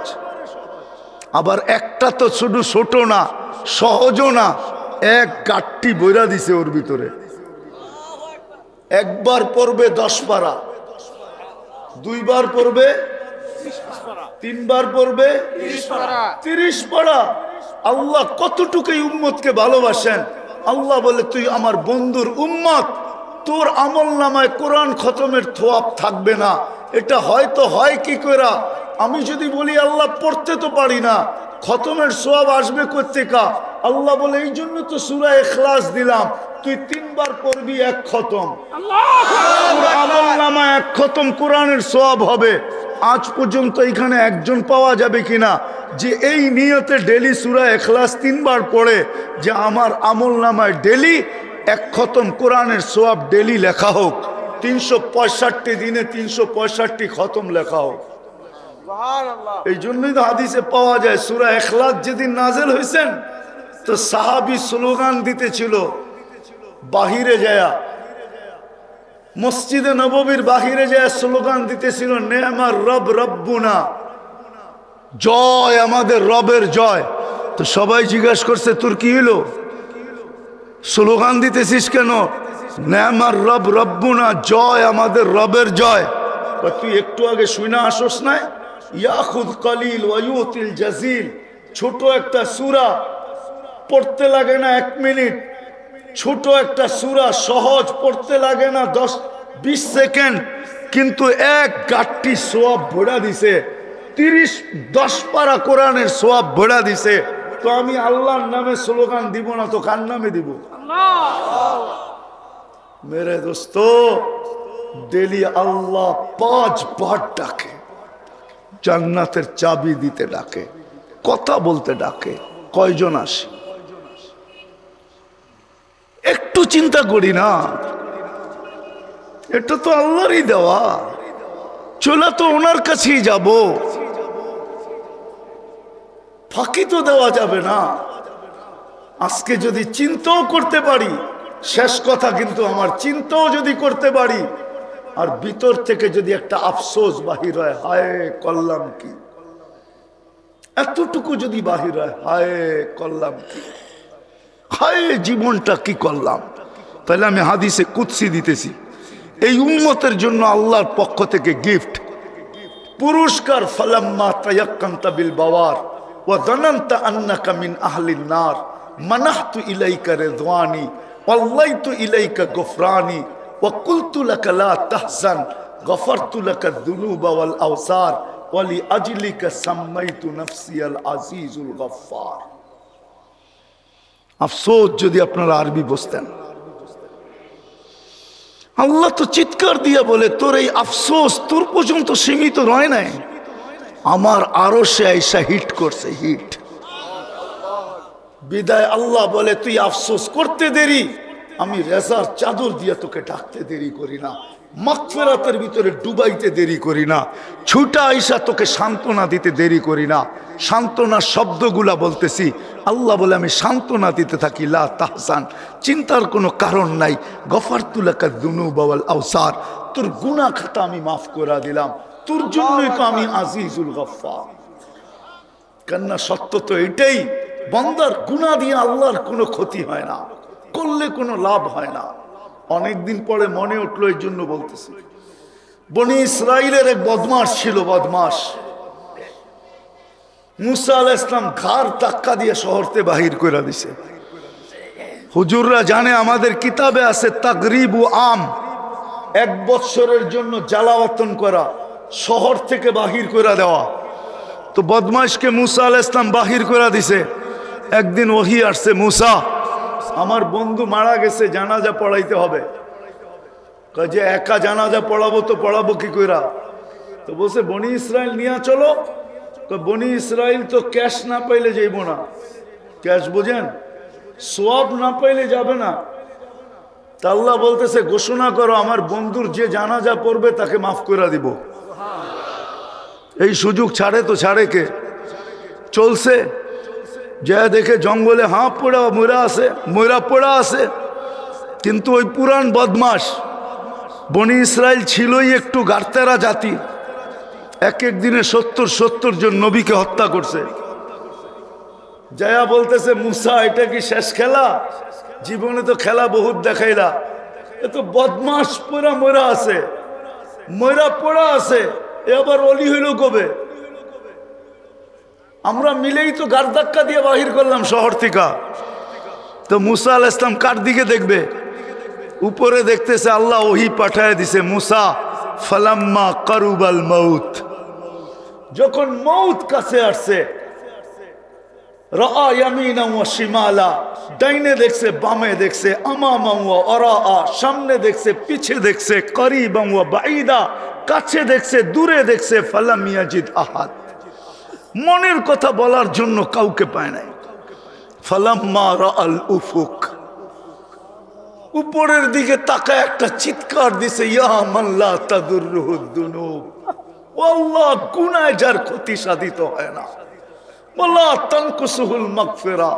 আবার একটা তো শুধু ছোট না, সহজও না, এক গাট্টি বইরা দিছে ওর ভিতরে। একবার পড়বে 10 পারা, 2 বার পড়বে 3 বার পড়বে 30 পারা। আল্লাহ কতটুকু উম্মতকে ভালোবাসেন। আল্লাহ বলে তুই আমার বন্ধুর উম্মত, তোর আমল নামায় কোরআন খতমের থোয়াব থাকবে না। এটা হয়তো হয় কি করে? আমি যদি বলি আল্লাহ পড়তে তো পারি না, খতমের সোয়াব আসবে কোত্থেকা? আল্লাহ বলে এই জন্য তো সূরা ইখলাস দিলাম, তুই 3 বার পড়বি 1 খতম। তোর আমল নামায় 1 খতম কোরআনের সোয়াব হবে। আজ পর্যন্ত এখানে একজন পাওয়া যাবে কিনা যে এই নিয়তে ডেলি সূরা ইখলাস 3 বার পড়ে যে আমার আমল নামায় ডেলি 1 খতম কোরআনের সোয়াব ডেলি লেখা হোক, 365 দিনে 365 খতম লেখা হোক। এই জন্যই তো হাদিসে পাওয়া যায় সূরা ইখলাস যেদিন নাযিল হয়েছেন তো সাহাবী স্লোগান দিতেছিল বাহিরে যায়া, মসজিদে নববীর বাহিরে যায় স্লোগান দিতেছিল নেমার রব রব্বুনা, জয় আমাদের রবের জয়। তো সবাই জিজ্ঞাসা করছে তোর কি হলো, স্লোগান দিতেছিস কেন? নেমার রব রব্বুনা, জয় আমাদের রবের জয়। তুই একটু আগে শুনে আসোস না, ইয়াখুদ কলিল ওয়ায়ুতিল জাজিল। ছোট একটা সূরা, পড়তে লাগে না 1 মিনিট। ছোট একটা সূরা, সহজ, পড়তে লাগে না 10-20 সেকেন্ড, কিন্তু এক গাট্টি সোয়াব ভরা দিছে। 10 পারা কোরআনের সোয়াব ভরা দিছে। তো আমি আল্লাহর নামে স্লোগান দিব না তো কার নামে দিব? মেরে দোস্ত, ডেলি আল্লাহ 5 বার ডাকে, জান্নাতের চাবি দিতে ডাকে, কথা বলতে ডাকে। কয়জন আসে? একটু চিন্তা করি না, এটা তো আল্লাহরই দেওয়া, চলে তো ওনার কাছেই যাব, ফাঁকি তো দেওয়া যাবে না। আজকে যদি চিন্তাও করতে পারি, শেষ কথা কিন্তু আমার চিন্তাও যদি করতে পারি আর ভিতর থেকে যদি একটা আফসোস বাহির হয়, হায় করলাম কি, এতটুকু যদি বাহির হয়, হায় করলাম কি, হায় জীবনটা কি করলাম, তাহলে আমি হাদিসে কুদসি দিতেছি। এই উম্মতের জন্য আল্লাহর পক্ষ থেকে গিফট, পুরস্কার। ফালাম্মা তায়াক্কানতা বিল বাওয়ার ওয়া যানানতা আন্নাকা মিন আহলিন নার মানাহতু ইলাইকা রিদওয়ানি ওয়াল্লাইতু ইলাইকা গুফরানি ওয়া কুলতু লাকা লা তাহজান গফারতু লাকা যুনুবা ওয়াল আওসার ওয়া লি আজলিকা সাম্মাইতু নাফসি আল আজিজুল গফফার। আফসোস যদি আপনারা আরবি বুঝতেন। আল্লাহ তো চিৎকার দিয়া বলে, তোর এই আফসোস তোর পর্যন্ত সীমিত রয় নাই, আমার আরো সে আইসা হিট করছে, হিট। বিদায় আল্লাহ বলে, তুই আফসোস করতে দেরি, আমি রেজার চাদর দিয়ে তোকে ডাকতে দেরি করি না, মাগফিরাতের ভিতরে ডুবাইতে দেরি করি না, ছুটা আইসা তোকে সান্ত্বনা দিতে দেরি করি না। সান্ত্বনার শব্দগুলা বলতেছি, আল্লাহ বলে আমি সান্ত্বনা দিতে থাকি, লা তাহসান, চিন্তার কোনো কারণ নাই, গফারতু লাকা যুনুবা ওয়াল আওসার, তোর গুনাহ খাতা আমি মাফ করে দিলাম, তোর জন্যই তো আমি আজিজুল গফফার। কেননা সত্য তো এটাই, বান্দার গুনাহ দিয়ে আল্লাহর কোনো ক্ষতি হয় না, করলে কোনো লাভ হয় না। অনেকদিন পরে মনে উঠলো, এই জন্য বলতেছি। বনি ইসরাইলের এক বদমাস ছিল, বদমাস। মুসা আলাইহিস সালাম ঘাড় ধাক্কা দিয়ে শহরতে বাহির করে দিছে। হুজুররা জানে, আমাদের কিতাবে আছে তাগরিবু আম, 1 বৎসরের জন্য জ্বালাওয়াতন করা, শহর থেকে বাহির করে দেওয়া। তো বদমাইশকে মুসা আলাইহিস সালাম বাহির করে দিছে। একদিন ওহী আসছে, মুসা আমার বন্ধু মারা গেছে, জানাজা পড়াইতে হবে। কয় যে একা জানাজা পড়াবো তো পড়াবো কি কইরা? তো বলছে বনি ইসরাইল নিয়ে চলো। বনি ইসরাইল তো ক্যাশ না পাইলে যাইব না, ক্যাশ বোঝেন, সোয়াব না পাইলে যাবে না। তা আল্লাহ বলতেছে, ঘোষণা করো আমার বন্ধুর যে জানাজা পড়বে তাকে মাফ করে দিব। এই সুযোগ ছাড়ে তো ছাড়ে কে? চলছে, যা দেখে জঙ্গলে হাঁ পড়া ময়রা আছে, ময়রা পড়া আছে। কিন্তু ওই পুরান বদমাস বনি ইসরাইল ছিলই একটু গার্তেরা জাতি, এক এক দিনে 70 জন নবীকে হত্যা করছে। জায়া বলতেছে, মুসা এটা কি শেষ খেলা? জীবনে তো খেলা বহুত দেখাইলা, এ তো বদমাস পুরা ময়রা আছে, ময়রা পড়া আছে, এ আবার অলি হইল কবে? আমরা মিলেই তো গার ধাক্কা দিয়ে বাহির করলাম শহর থেকে। তো মুসা আলাইহিস সালাম কার দিকে দেখবে? উপরে দেখতেছে আল্লাহ ওহী পাঠায় দিছে, মুসা ফালাম্মা কারুবাল মাউত, যখন মউত কাছে আসছে, রাআ ইয়ামিনা ওয়া শিমালা, ডাইনে দেখছে বামে দেখছে, আমামা ওয়া ওরাআ, সামনে দেখছে পিছে দেখছে, করিবান ওয়া বাঈদা, কাছে দেখছে দূরে দেখছে, ফালাম ইয়াজিদ আহাদ, মনের কথা বলার জন্য কাউকে পায় নাই। ফালাম্মা রাআল উফুক, উপরের দিকে তাকায় একটা চিৎকার দিছে, ইয়া মান লা তাদুররুহু দুনুব, ও আল্লাহ গুনাহ যার ক্ষতি সাধিত হয় না, ওয়ালা তানকুসুহুল মাগফিরা,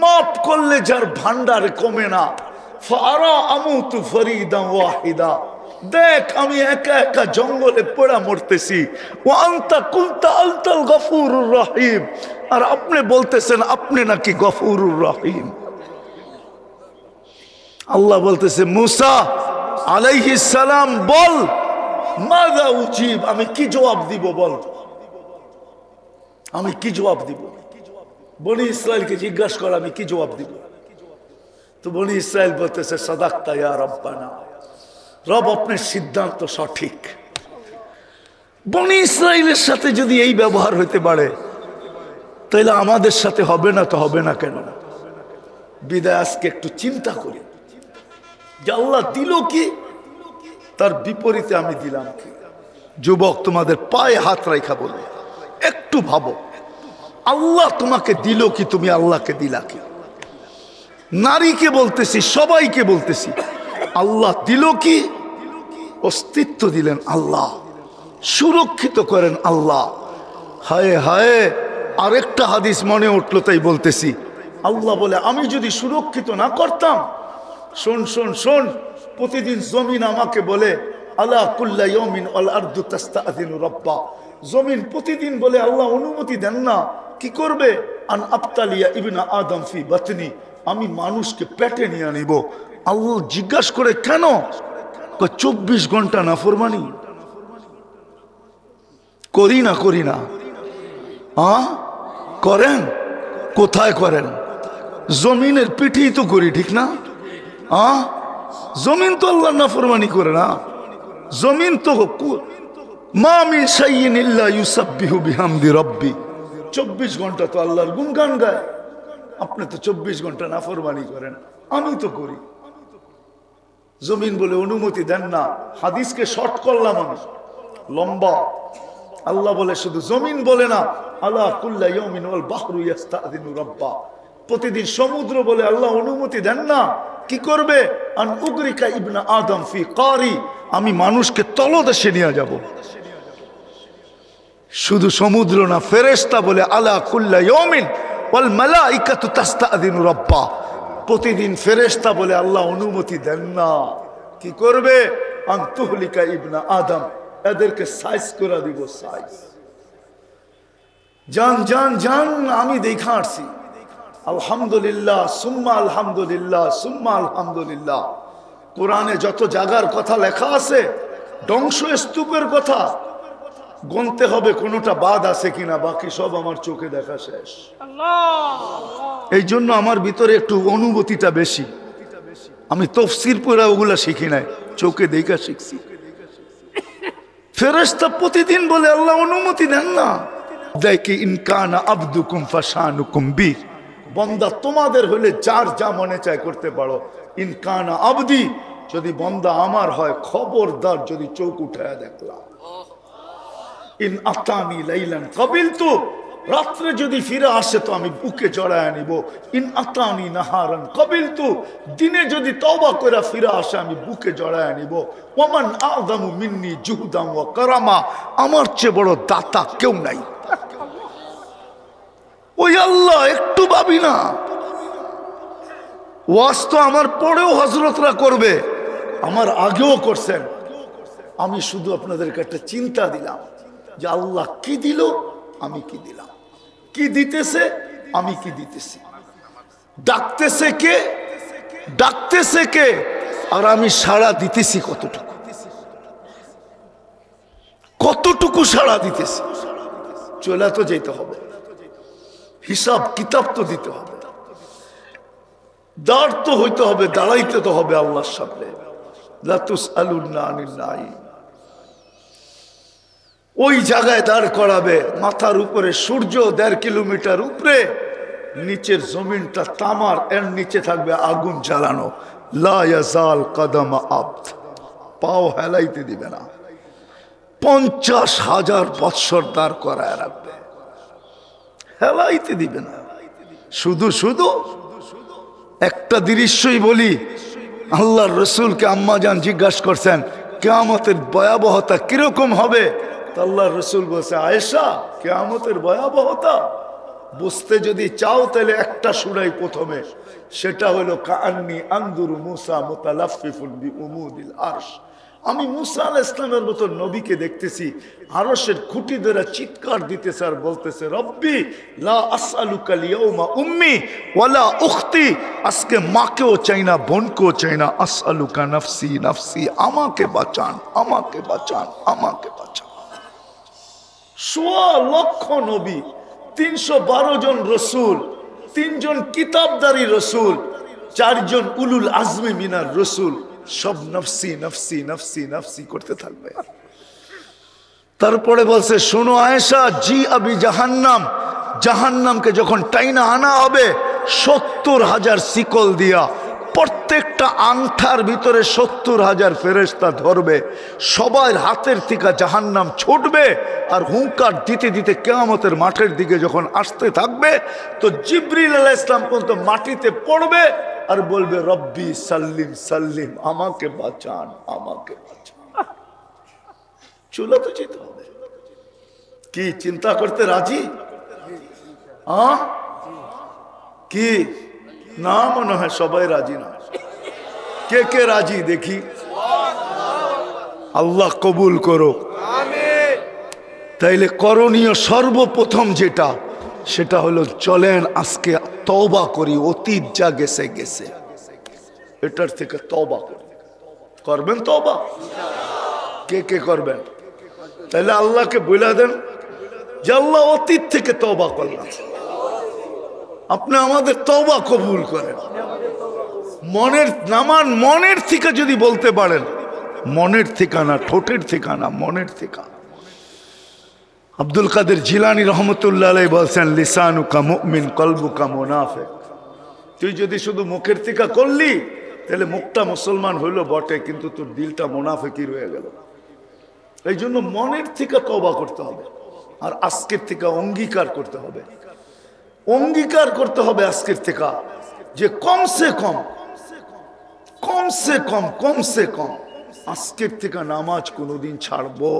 মাফ করলে যার ভান্ডারে কমে না, ফারা আমুতু ফরিদান ওয়াহিদা, দেখ আমি একা একা জঙ্গলে পড়া মরতেছি, ওয়া আনতা কুনতা আনতাল গফুরুর রহিম, আর আপনি বলতেছেন আপনি নাকি গফুরুর রহিম। আল্লাহ বলতেছে, মুসা আলাইহিস সালাম বল, মাযা উজিব, আমি কি জবাব দিব বল, আমি কি জবাব দিব? বনি ইসরাইলকে জিজ্ঞাসা কর আমি কি জবাব দিব। তো বনি ইসরাইল বলতেছে, সাদাকতা ইয়া রব্বানা, রব আপনার সিদ্ধান্ত সঠিক। বনি ইসরাইলের সাথে যদি এই ব্যবহার হইতে পারে, তাহলে আমাদের সাথে হবে না তো হবে না কেন? বিদায় আজকে একটু চিন্তা করি যে আল্লাহ দিল কি, তার বিপরীতে আমি দিলাম কি। যুবক, তোমাদের পায়ে হাত রাখা বলে একটু ভাবো, আল্লাহ তোমাকে দিল কি, তুমি আল্লাহকে দিলা কি? নারীকে বলতেছি, সবাইকে বলতেছি, আল্লাহ দিল কি? অস্তিত্ব দিলেন আল্লাহ, সুরক্ষিত করেন আল্লাহ। হায় হায়, আরেকটা হাদিস মনে উঠলো তাই বলতেছি। আল্লাহ বলে, আমি যদি সুরক্ষিত না করতাম, শোন শোন শোন, প্রতিদিন জমিন আমাকে বলে, আলা কুল্লা ইয়াউমিন আল আরদু তাস্তাযিনু রাব্বা, জমিন প্রতিদিন বলে আল্লাহ অনুমতি দেন না, কি করবে? আন আবতালিয়া ইবনা আদম ফি বাতনি, আমি মানুষকে পেটে নিয়ে নিব। আল্লাহ জিজ্ঞাসা করে, কেন? 24 ঘন্টা নাফরমানি করি না, করি না? করেন, কোথায় করেন? জমিনের পিঠেই তো করি, ঠিক না? জমিন তো আল্লাহ নাফরমানি করে না, জমিন তো মা মিন শাইইন ইল্লা ইউসাব্বিহু বিহামদি রাব্বি, 24 ঘন্টা তো আল্লাহর গুণগান গায়। আপনি তো 24 ঘন্টা নাফরমানি করেন, আমি তো করি। জমিন বলে অনুমতি দেন না। হাদিসকে শর্ট করলাম আমি, লম্বা। আল্লাহ বলে শুধু জমিন বলে না, আলা কুল্লা ইয়াউমিন ওয়াল বাহরু ইস্তাযিনু রাব্বা, প্রতিদিন সমুদ্র বলে আল্লাহ অনুমতি দেন না। কি করবে? আন উগরিকা ইবনা আদম ফি কারি, আমি মানুষকে তলদেশে নিয়ে যাব। শুধু সমুদ্র না, ফেরেশতা বলে আলা কুল্লা ইয়াউমিন ওয়াল মালাইকাতু তাস্তাযিনু রাব্বা, প্রতিদিন ফেরেশতা বলে আল্লাহ অনুমতি দেন না। কি করবে? আন তুহলিকা ইবনা আদম, এদেরকে সাইজ করে দিব, সাইজ। জান জান জান, আমি দেখা আসছি। আলহামদুলিল্লাহ সুম্মা আলহামদুলিল্লাহ সুম্মা আলহামদুলিল্লাহ। কোরআনে যত জায়গার কথা লেখা আছে, ধ্বংস স্তূপের কথা গুনতে হবে কোনোটা বাদ আছে কিনা, বাকি সব আমার চোখে দেখা শেষ। এই জন্য আমার ভিতরে একটু অনুভূতিটা বেশি। আমি তফসির পড়া ওগুলা শিখি নাই, চোখে দেখা শিখছি। ফেরেশতা প্রতিদিন বলে আল্লাহ অনুমতি দেন না। দেখি ইনকানা আবদুকুম ফাশানুকুম বি, বন্দা তোমাদের হলে যার যা মনে চায় করতে পারো। ইনকানা আবদি, যদি বন্দা আমার হয় খবরদার যদি চোখ উঠায় দেখলাম। ইন আতানি লাইলান কাবিলতু, রাত্রে যদি ফিরে আসে তো আমি বুকে জড়ায় নিব। ইন আতানি নাহারান কাবিলতু, দিনে যদি তওবা করে ফিরে আসে আমি বুকে জড়ায় নিব। ওমান আযমু মিন্নি জুহদান ওয়া কারামা, আমার চেয়ে বড় দাতা কেউ নাই। ওই আল্লাহ একটু ভাবি না। ওয়াজ তো আমার পরেও হযরতরা করবে, আমার আগেও করছেন। আমি শুধু আপনাদেরকে একটা চিন্তা দিলাম যে আল্লাহ কি দিল, আমি কি দিলাম, কি দিতেছে, আমি কি দিতেছি, ডাকতেছে কে, ডাকতেছে কে, আর আমি সাড়া দিতেছি কতটুকু, কতটুকু সাড়া দিতেছি। চলে তো যেতে হবে, হিসাব কিতাব তো দিতে হবে, দাঁড় তো হইতে হবে, দাঁড়াইতে তো হবে আল্লাহর সামনে। লা তুসআলুনা আনিন নাঈম, ওই জায়গায় দাঁড় করাবে। মাথার উপরে সূর্য 1.5 কিলোমিটার উপরে, নিচের জমিনটা তামার, এর নিচে থাকবে আগুন জ্বালানো। লা ইয়াজাল কদম আবদ, পাও হেলাইতে দিবে না। 50,000 বৎসর দাঁড় করায় রাখবে, হেলাইতে দিবে না। শুধু শুধু একটা দৃশ্যই বলি, আল্লাহর রসুলকে আম্মাজান জিজ্ঞাসা করছেন কিয়ামতের ভয়াবহতা কিরকম হবে। আল্লাহর রসুল বলছে, আয়েশা কিয়ামতের ভয়াবহতা বুঝতে যদি চাও তাহলে একটা সূরাই প্রথমে, সেটা হলো কাআন্নী আনজুরু মুসা মুতালাফফিফুন বিউমুদিল আরশ। আমি মুসা আলাইহিস সালামের মতো নবীকে দেখতেছি আরশের খুঁটি ধরে চিৎকার দিতেছে আর বলতেছে, রব্বি লা আসআলুকা লিয়াউমা উম্মি ওয়ালা উখতি, আজকে মাকেও চাই না, বোনকেও চাই না। আসআলুকা নাফসি নাফসি, আমাকে বাঁচান, আমাকে বাঁচান, আমাকে বাঁচান। 1.5 লক্ষ নবী, 312 জন রসুল, 3 জন কিতাবদারি রসুল, 4 জন উলুল আজমি মিনার রসুল, সব নফসি নফসি নফসি নফসি করতে থাকবে। তারপরে বলছে, শোনো আয়েশা, জি আবি জাহান্নাম, জাহান্নামকে যখন টাইনা আনা হবে 70,000 শিকল দিয়া, প্রত্যেকটা আংঠার ভিতরে 70,000 ফেরেশতা ধরবে, সবার হাতের থেকে জাহান্নাম ছুটবে। আর হুঙ্কার দিতে দিতে কিয়ামতের মাঠের দিকে যখন আসতে থাকবে তো জিবরিল আলাইহিস সালাম পর্যন্ত মাটিতে পড়বে আর বলবে, রব্বি সাল্লিম সাল্লিম, আমাকে বাঁচান, আমাকে বাঁচান। চলে তো যেতে হবে। কি চিন্তা করতে রাজি? কি না, মনে হয় সবাই রাজি না। কে কে রাজি দেখি? আল্লাহ কবুল করো। তাইলে করণীয় সর্বপ্রথম যেটা, সেটা হলো চলেন আজকে তওবা করি। অতীত যা গেছে গেছে, এটার থেকে তওবা করি। করবেন তওবা? কে কে করবেন? তাইলে আল্লাহকে বলে দেন যে আল্লাহ অতীত থেকে তওবা করলাম, আপনি আমাদের তওবা কবুল করেন। মনের নামান, মনের থেকে যদি বলতে পারেন, মনের ঠিকানা, ঠোঁটের ঠিকানা, মনের ঠিকানা। আব্দুল কাদের জিলানী রহমতুল্লাহ আলাইহি বলছেন, লিসানুকা মুমিন কলবুকা মুনাফিক। তুই যদি শুধু মুখের থেকে করলি তাহলে মুখটা মুসলমান হইল বটে, কিন্তু তোর দিলটা মুনাফিকি রয়ে গেল। এই জন্য মনের থেকে তওবা করতে হবে, আর আজকের থেকে অঙ্গীকার করতে হবে। অঙ্গীকার করতে হবে আজকের থেকে যে কমসে কম আজকের থেকে নামাজ কোনোদিন ছাড়বো।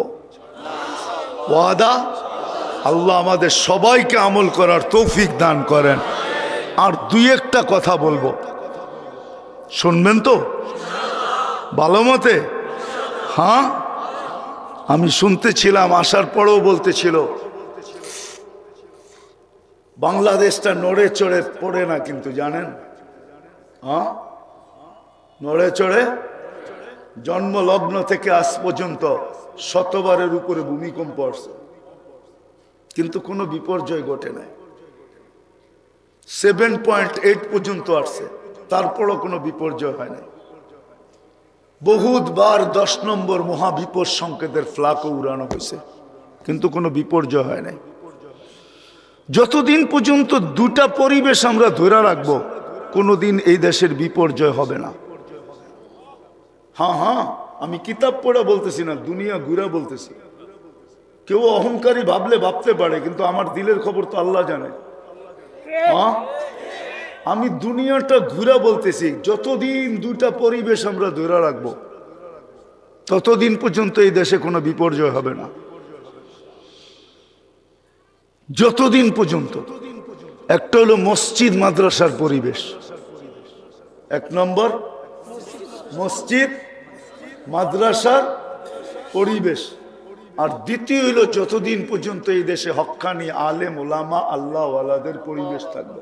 ওয়াদা? আল্লাহ আমাদের সবাইকে আমল করার তৌফিক দান করেন। আর দুই একটা কথা বলবো, শুনবেন তো ভালো মতে? হ্যাঁ, আমি শুনতেছিলাম, আসার পরেও বলতেছিল বাংলাদেশটা নড়ে চড়ে পড়ে না, কিন্তু জানেন? হ্যাঁ, নড়ে চড়ে জন্ম লগ্ন থেকে আজ পর্যন্ত 100বারের উপরে ভূমিকম্প আসছে, কিন্তু কোনো বিপর্যয় ঘটে নাই। 7.8 পর্যন্ত আসছে, তারপরও কোনো বিপর্যয় হয় নাই। বহুতবার 10 নম্বর মহাবিপদ সংকেতের ফ্ল্যাগও উড়ানো হয়েছে, কিন্তু কোনো বিপর্যয় হয় নাই। যতদিন পর্যন্ত দুটা পরিবেশ আমরা ধরে রাখবো, কোনোদিন এই দেশের বিপর্যয় হবে না। হ্যাঁ, আমি কিতাব পড়া বলতেছি না, দুনিয়া ঘুরা বলতেছি। কেউ অহংকারী ভাবলে ভাবতে পারে, কিন্তু আমার দিলের খবর তো আল্লাহ জানে। হ্যাঁ, আমি দুনিয়াটা ঘুরা বলতেছি। যতদিন দুটা পরিবেশ আমরা ধরে রাখবো, ততদিন পর্যন্ত এই দেশে কোনো বিপর্যয় হবে না। যতদিন পর্যন্ত একটা হলো মসজিদ মাদ্রাসার পরিবেশ, 1 নম্বর মসজিদ মাদ্রাসার পরিবেশ, আর দ্বিতীয় হলো যতদিন পর্যন্ত এই দেশে হক্কানি আলেম ওলামা আল্লাহ ওয়ালাদের পরিবেশ থাকবে,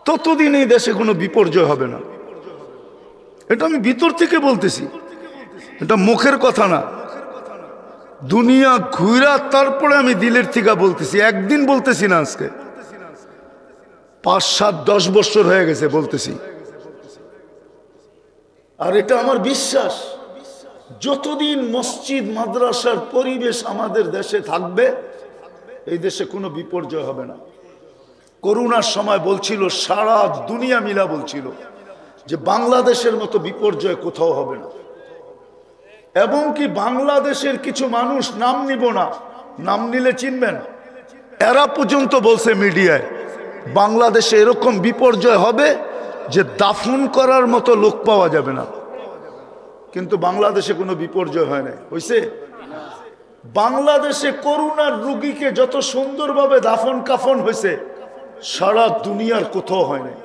ততদিন এই দেশে কোনো বিপর্যয় হবে না। এটা আমি ভিতর থেকে বলতেছি, এটা মুখের কথা না। দুনিয়া ঘুরা তারপরে আমি দিলের থেকে বলতেছি, একদিন বলতেছি না, আজকে 5, 7, 10 বছর হয়ে গেছে বলতেছি। আর এটা আমার বিশ্বাস, যতদিন মসজিদ মাদ্রাসার পরিবেশ আমাদের দেশে থাকবে, এই দেশে কোনো বিপর্যয় হবে না। করোনার সময় বলছিল, সারা দুনিয়া মিলা বলছিল যে বাংলাদেশের মতো বিপর্যয় কোথাও হবে না, এবং কি বাংলাদেশের কিছু মানুষ, নাম নিব না, নাম নিলে চিনবেন, এরা পর্যন্ত বলছে মিডিয়ায় বাংলাদেশে এরকম বিপর্যয় হবে যে দাফন করার মতো লোক পাওয়া যাবে না। কিন্তু বাংলাদেশে কোনো বিপর্যয় হয় নাই, হইছে? বাংলাদেশে করোনার রোগীকে যত সুন্দরভাবে দাফন কাফন হয়েছে, সারা দুনিয়ার কোথাও হয় নাই।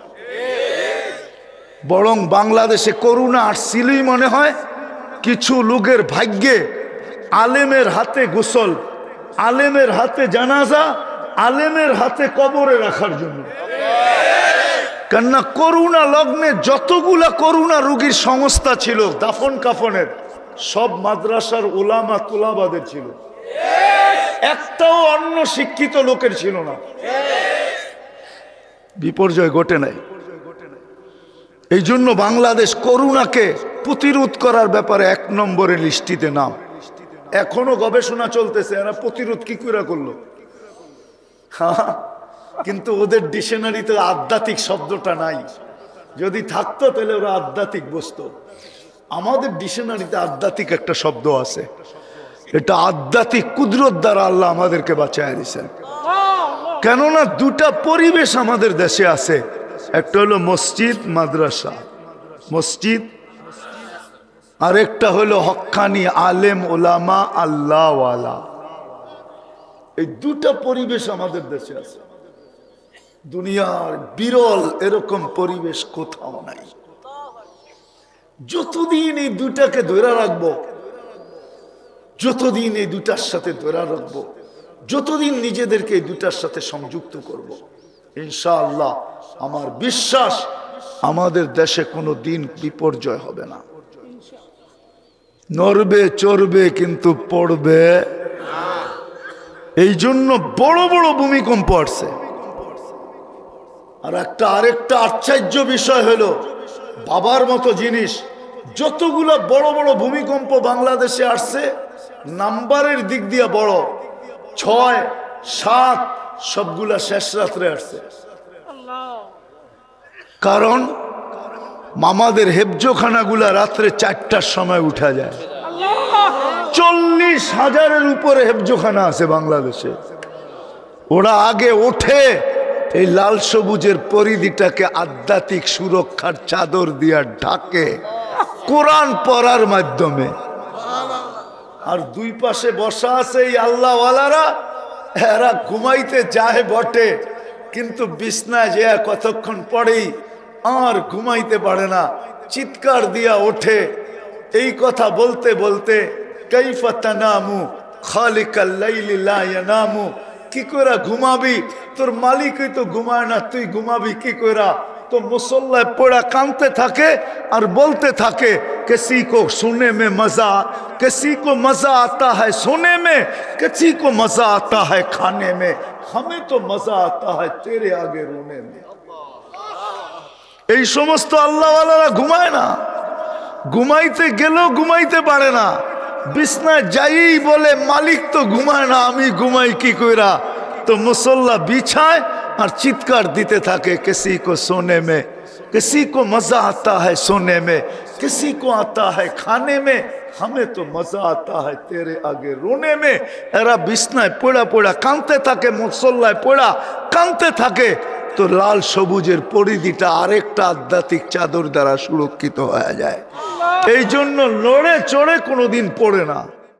বরং বাংলাদেশে করোনা আসছিলই মনে হয় কিছু লোকের ভাগ্যে, আলেমের হাতে গোসল, আলেমের হাতে জানাজা, আলেমের হাতে কবরে রাখার জন্য। কেননা করোনা লগ্নে যতগুলা করোনা রোগীর সংস্থা ছিল দাফন কাফনের, সব মাদ্রাসার ওলামা তুলাবাদের ছিল, একটাও অন্য শিক্ষিত লোকের ছিল না। বিপর্যয় ঘটে নাই। এই জন্য বাংলাদেশ করোনাকে প্রতিরোধ করার ব্যাপারে 1 নম্বরের লিস্টিতে নাম। এখনো গবেষণা চলতেছে, এরা প্রতিরোধ কি করে করলো। হ্যাঁ, কিন্তু ওদের ডিকশনারিতে আধ্যাত্মিক শব্দটা নাই। যদি থাকতো তাহলে ওরা আধ্যাত্মিক বসতো। আমাদের ডিকশনারিতে আধ্যাত্মিক একটা শব্দ আছে, এটা আধ্যাত্মিক কুদরত দ্বারা আল্লাহ আমাদেরকে বাঁচায় দিয়েছেন। কেননা দুটা পরিবেশ আমাদের দেশে আছে, একটা হলো মসজিদ মাদ্রাসা, মসজিদ, আর একটা হলো হক্কানি আলেম ওলামা আল্লাহ ওয়ালা। এই দুটা পরিবেশ আমাদের দেশে আছে। দুনিয়ার বিরল এরকম পরিবেশ কোথাও নাই। যতদিন এই দুটাকে ধরে রাখবো, যতদিন এই দুটার সাথে ধরে রাখবো, যতদিন নিজেদেরকে এই দুটার সাথে সংযুক্ত করব, ইনশাআল্লাহ আমার বিশ্বাস আমাদের দেশে কোনো দিন বিপর্যয় হবে না। নড়বে চড়বে কিন্তু পড়বে। এই জন্য বড় বড় ভূমিকম্প আসছে। আর আরেকটা আশ্চর্য বিষয় হলো, বাবার মতো জিনিস, যতগুলো বড় বড় ভূমিকম্প বাংলাদেশে আসছে, নাম্বারের দিক দিয়ে বড়, 6, 7 সবগুলা শেষ রাত্রে আসছে। কারণ মামাদের হেফজোখানাগুলা রাত্রে 4টার সময় উঠা যায়। 40,000-এর উপরে হেফজোখানা আছে বাংলাদেশে। ওরা আগে ওঠে এই লাল সবুজের পরিধিটাকে আধ্যাত্মিক সুরক্ষার চাদর দিয়া ঢাকে কোরআন পড়ার মাধ্যমে। আর দুই পাশে বসা আছে এই আল্লাহওয়ালারা, এরা ঘুমাইতে যায় বটে, কিন্তু বিছনায় যে কতক্ষণ পরেই আর ঘুমাইতে পারে না, চিৎকার দিয়া ওঠে। এই কথা বলতে বলতে কাইফা তানামু খালিকাল লাইলি লা ইয়ানামু, কি করে ঘুমাবি, তোর মালিকই তো ঘুমায় না, তুই ঘুমাবি কি করে? তো মুসল্লায় পড়া কাঁদতে থাকে আর বলতে থাকে किसी को सुनने में मजा, किसी को मजा आता है सोने में, किसी को मजा आता है खाने में, हमें तो मजा आता है तेरे आगे रोने में। এই সমস্ত আল্লাহওয়ালারা ঘুমায় না, ঘুমাইতে গেলেও ঘুমাইতে পারে না, বিছনায় যাই বলে মালিক তো ঘুমায় না, আমি ঘুমাই কি কইরা? তো মুসল্লা বিছায় আর চিৎকার দিতে থাকে किसी को सोने में, किसी को मजा आता है सोने में, किसी को आता है खाने में, हमें तो मजा आता है तेरे आगे रोने में। এরা বিছনায় পড়া পড়া কাঁদতে থাকে, মুসল্লায় পড়া কাঁদতে থাকে, তো লাল সবুজের পরিধিটা আরেকটা আধ্যাত্মিক চাদর দ্বারা সুরক্ষিত হয়ে যায়। এই জন্য নড়ে চড়ে কোনোদিন পড়ে না।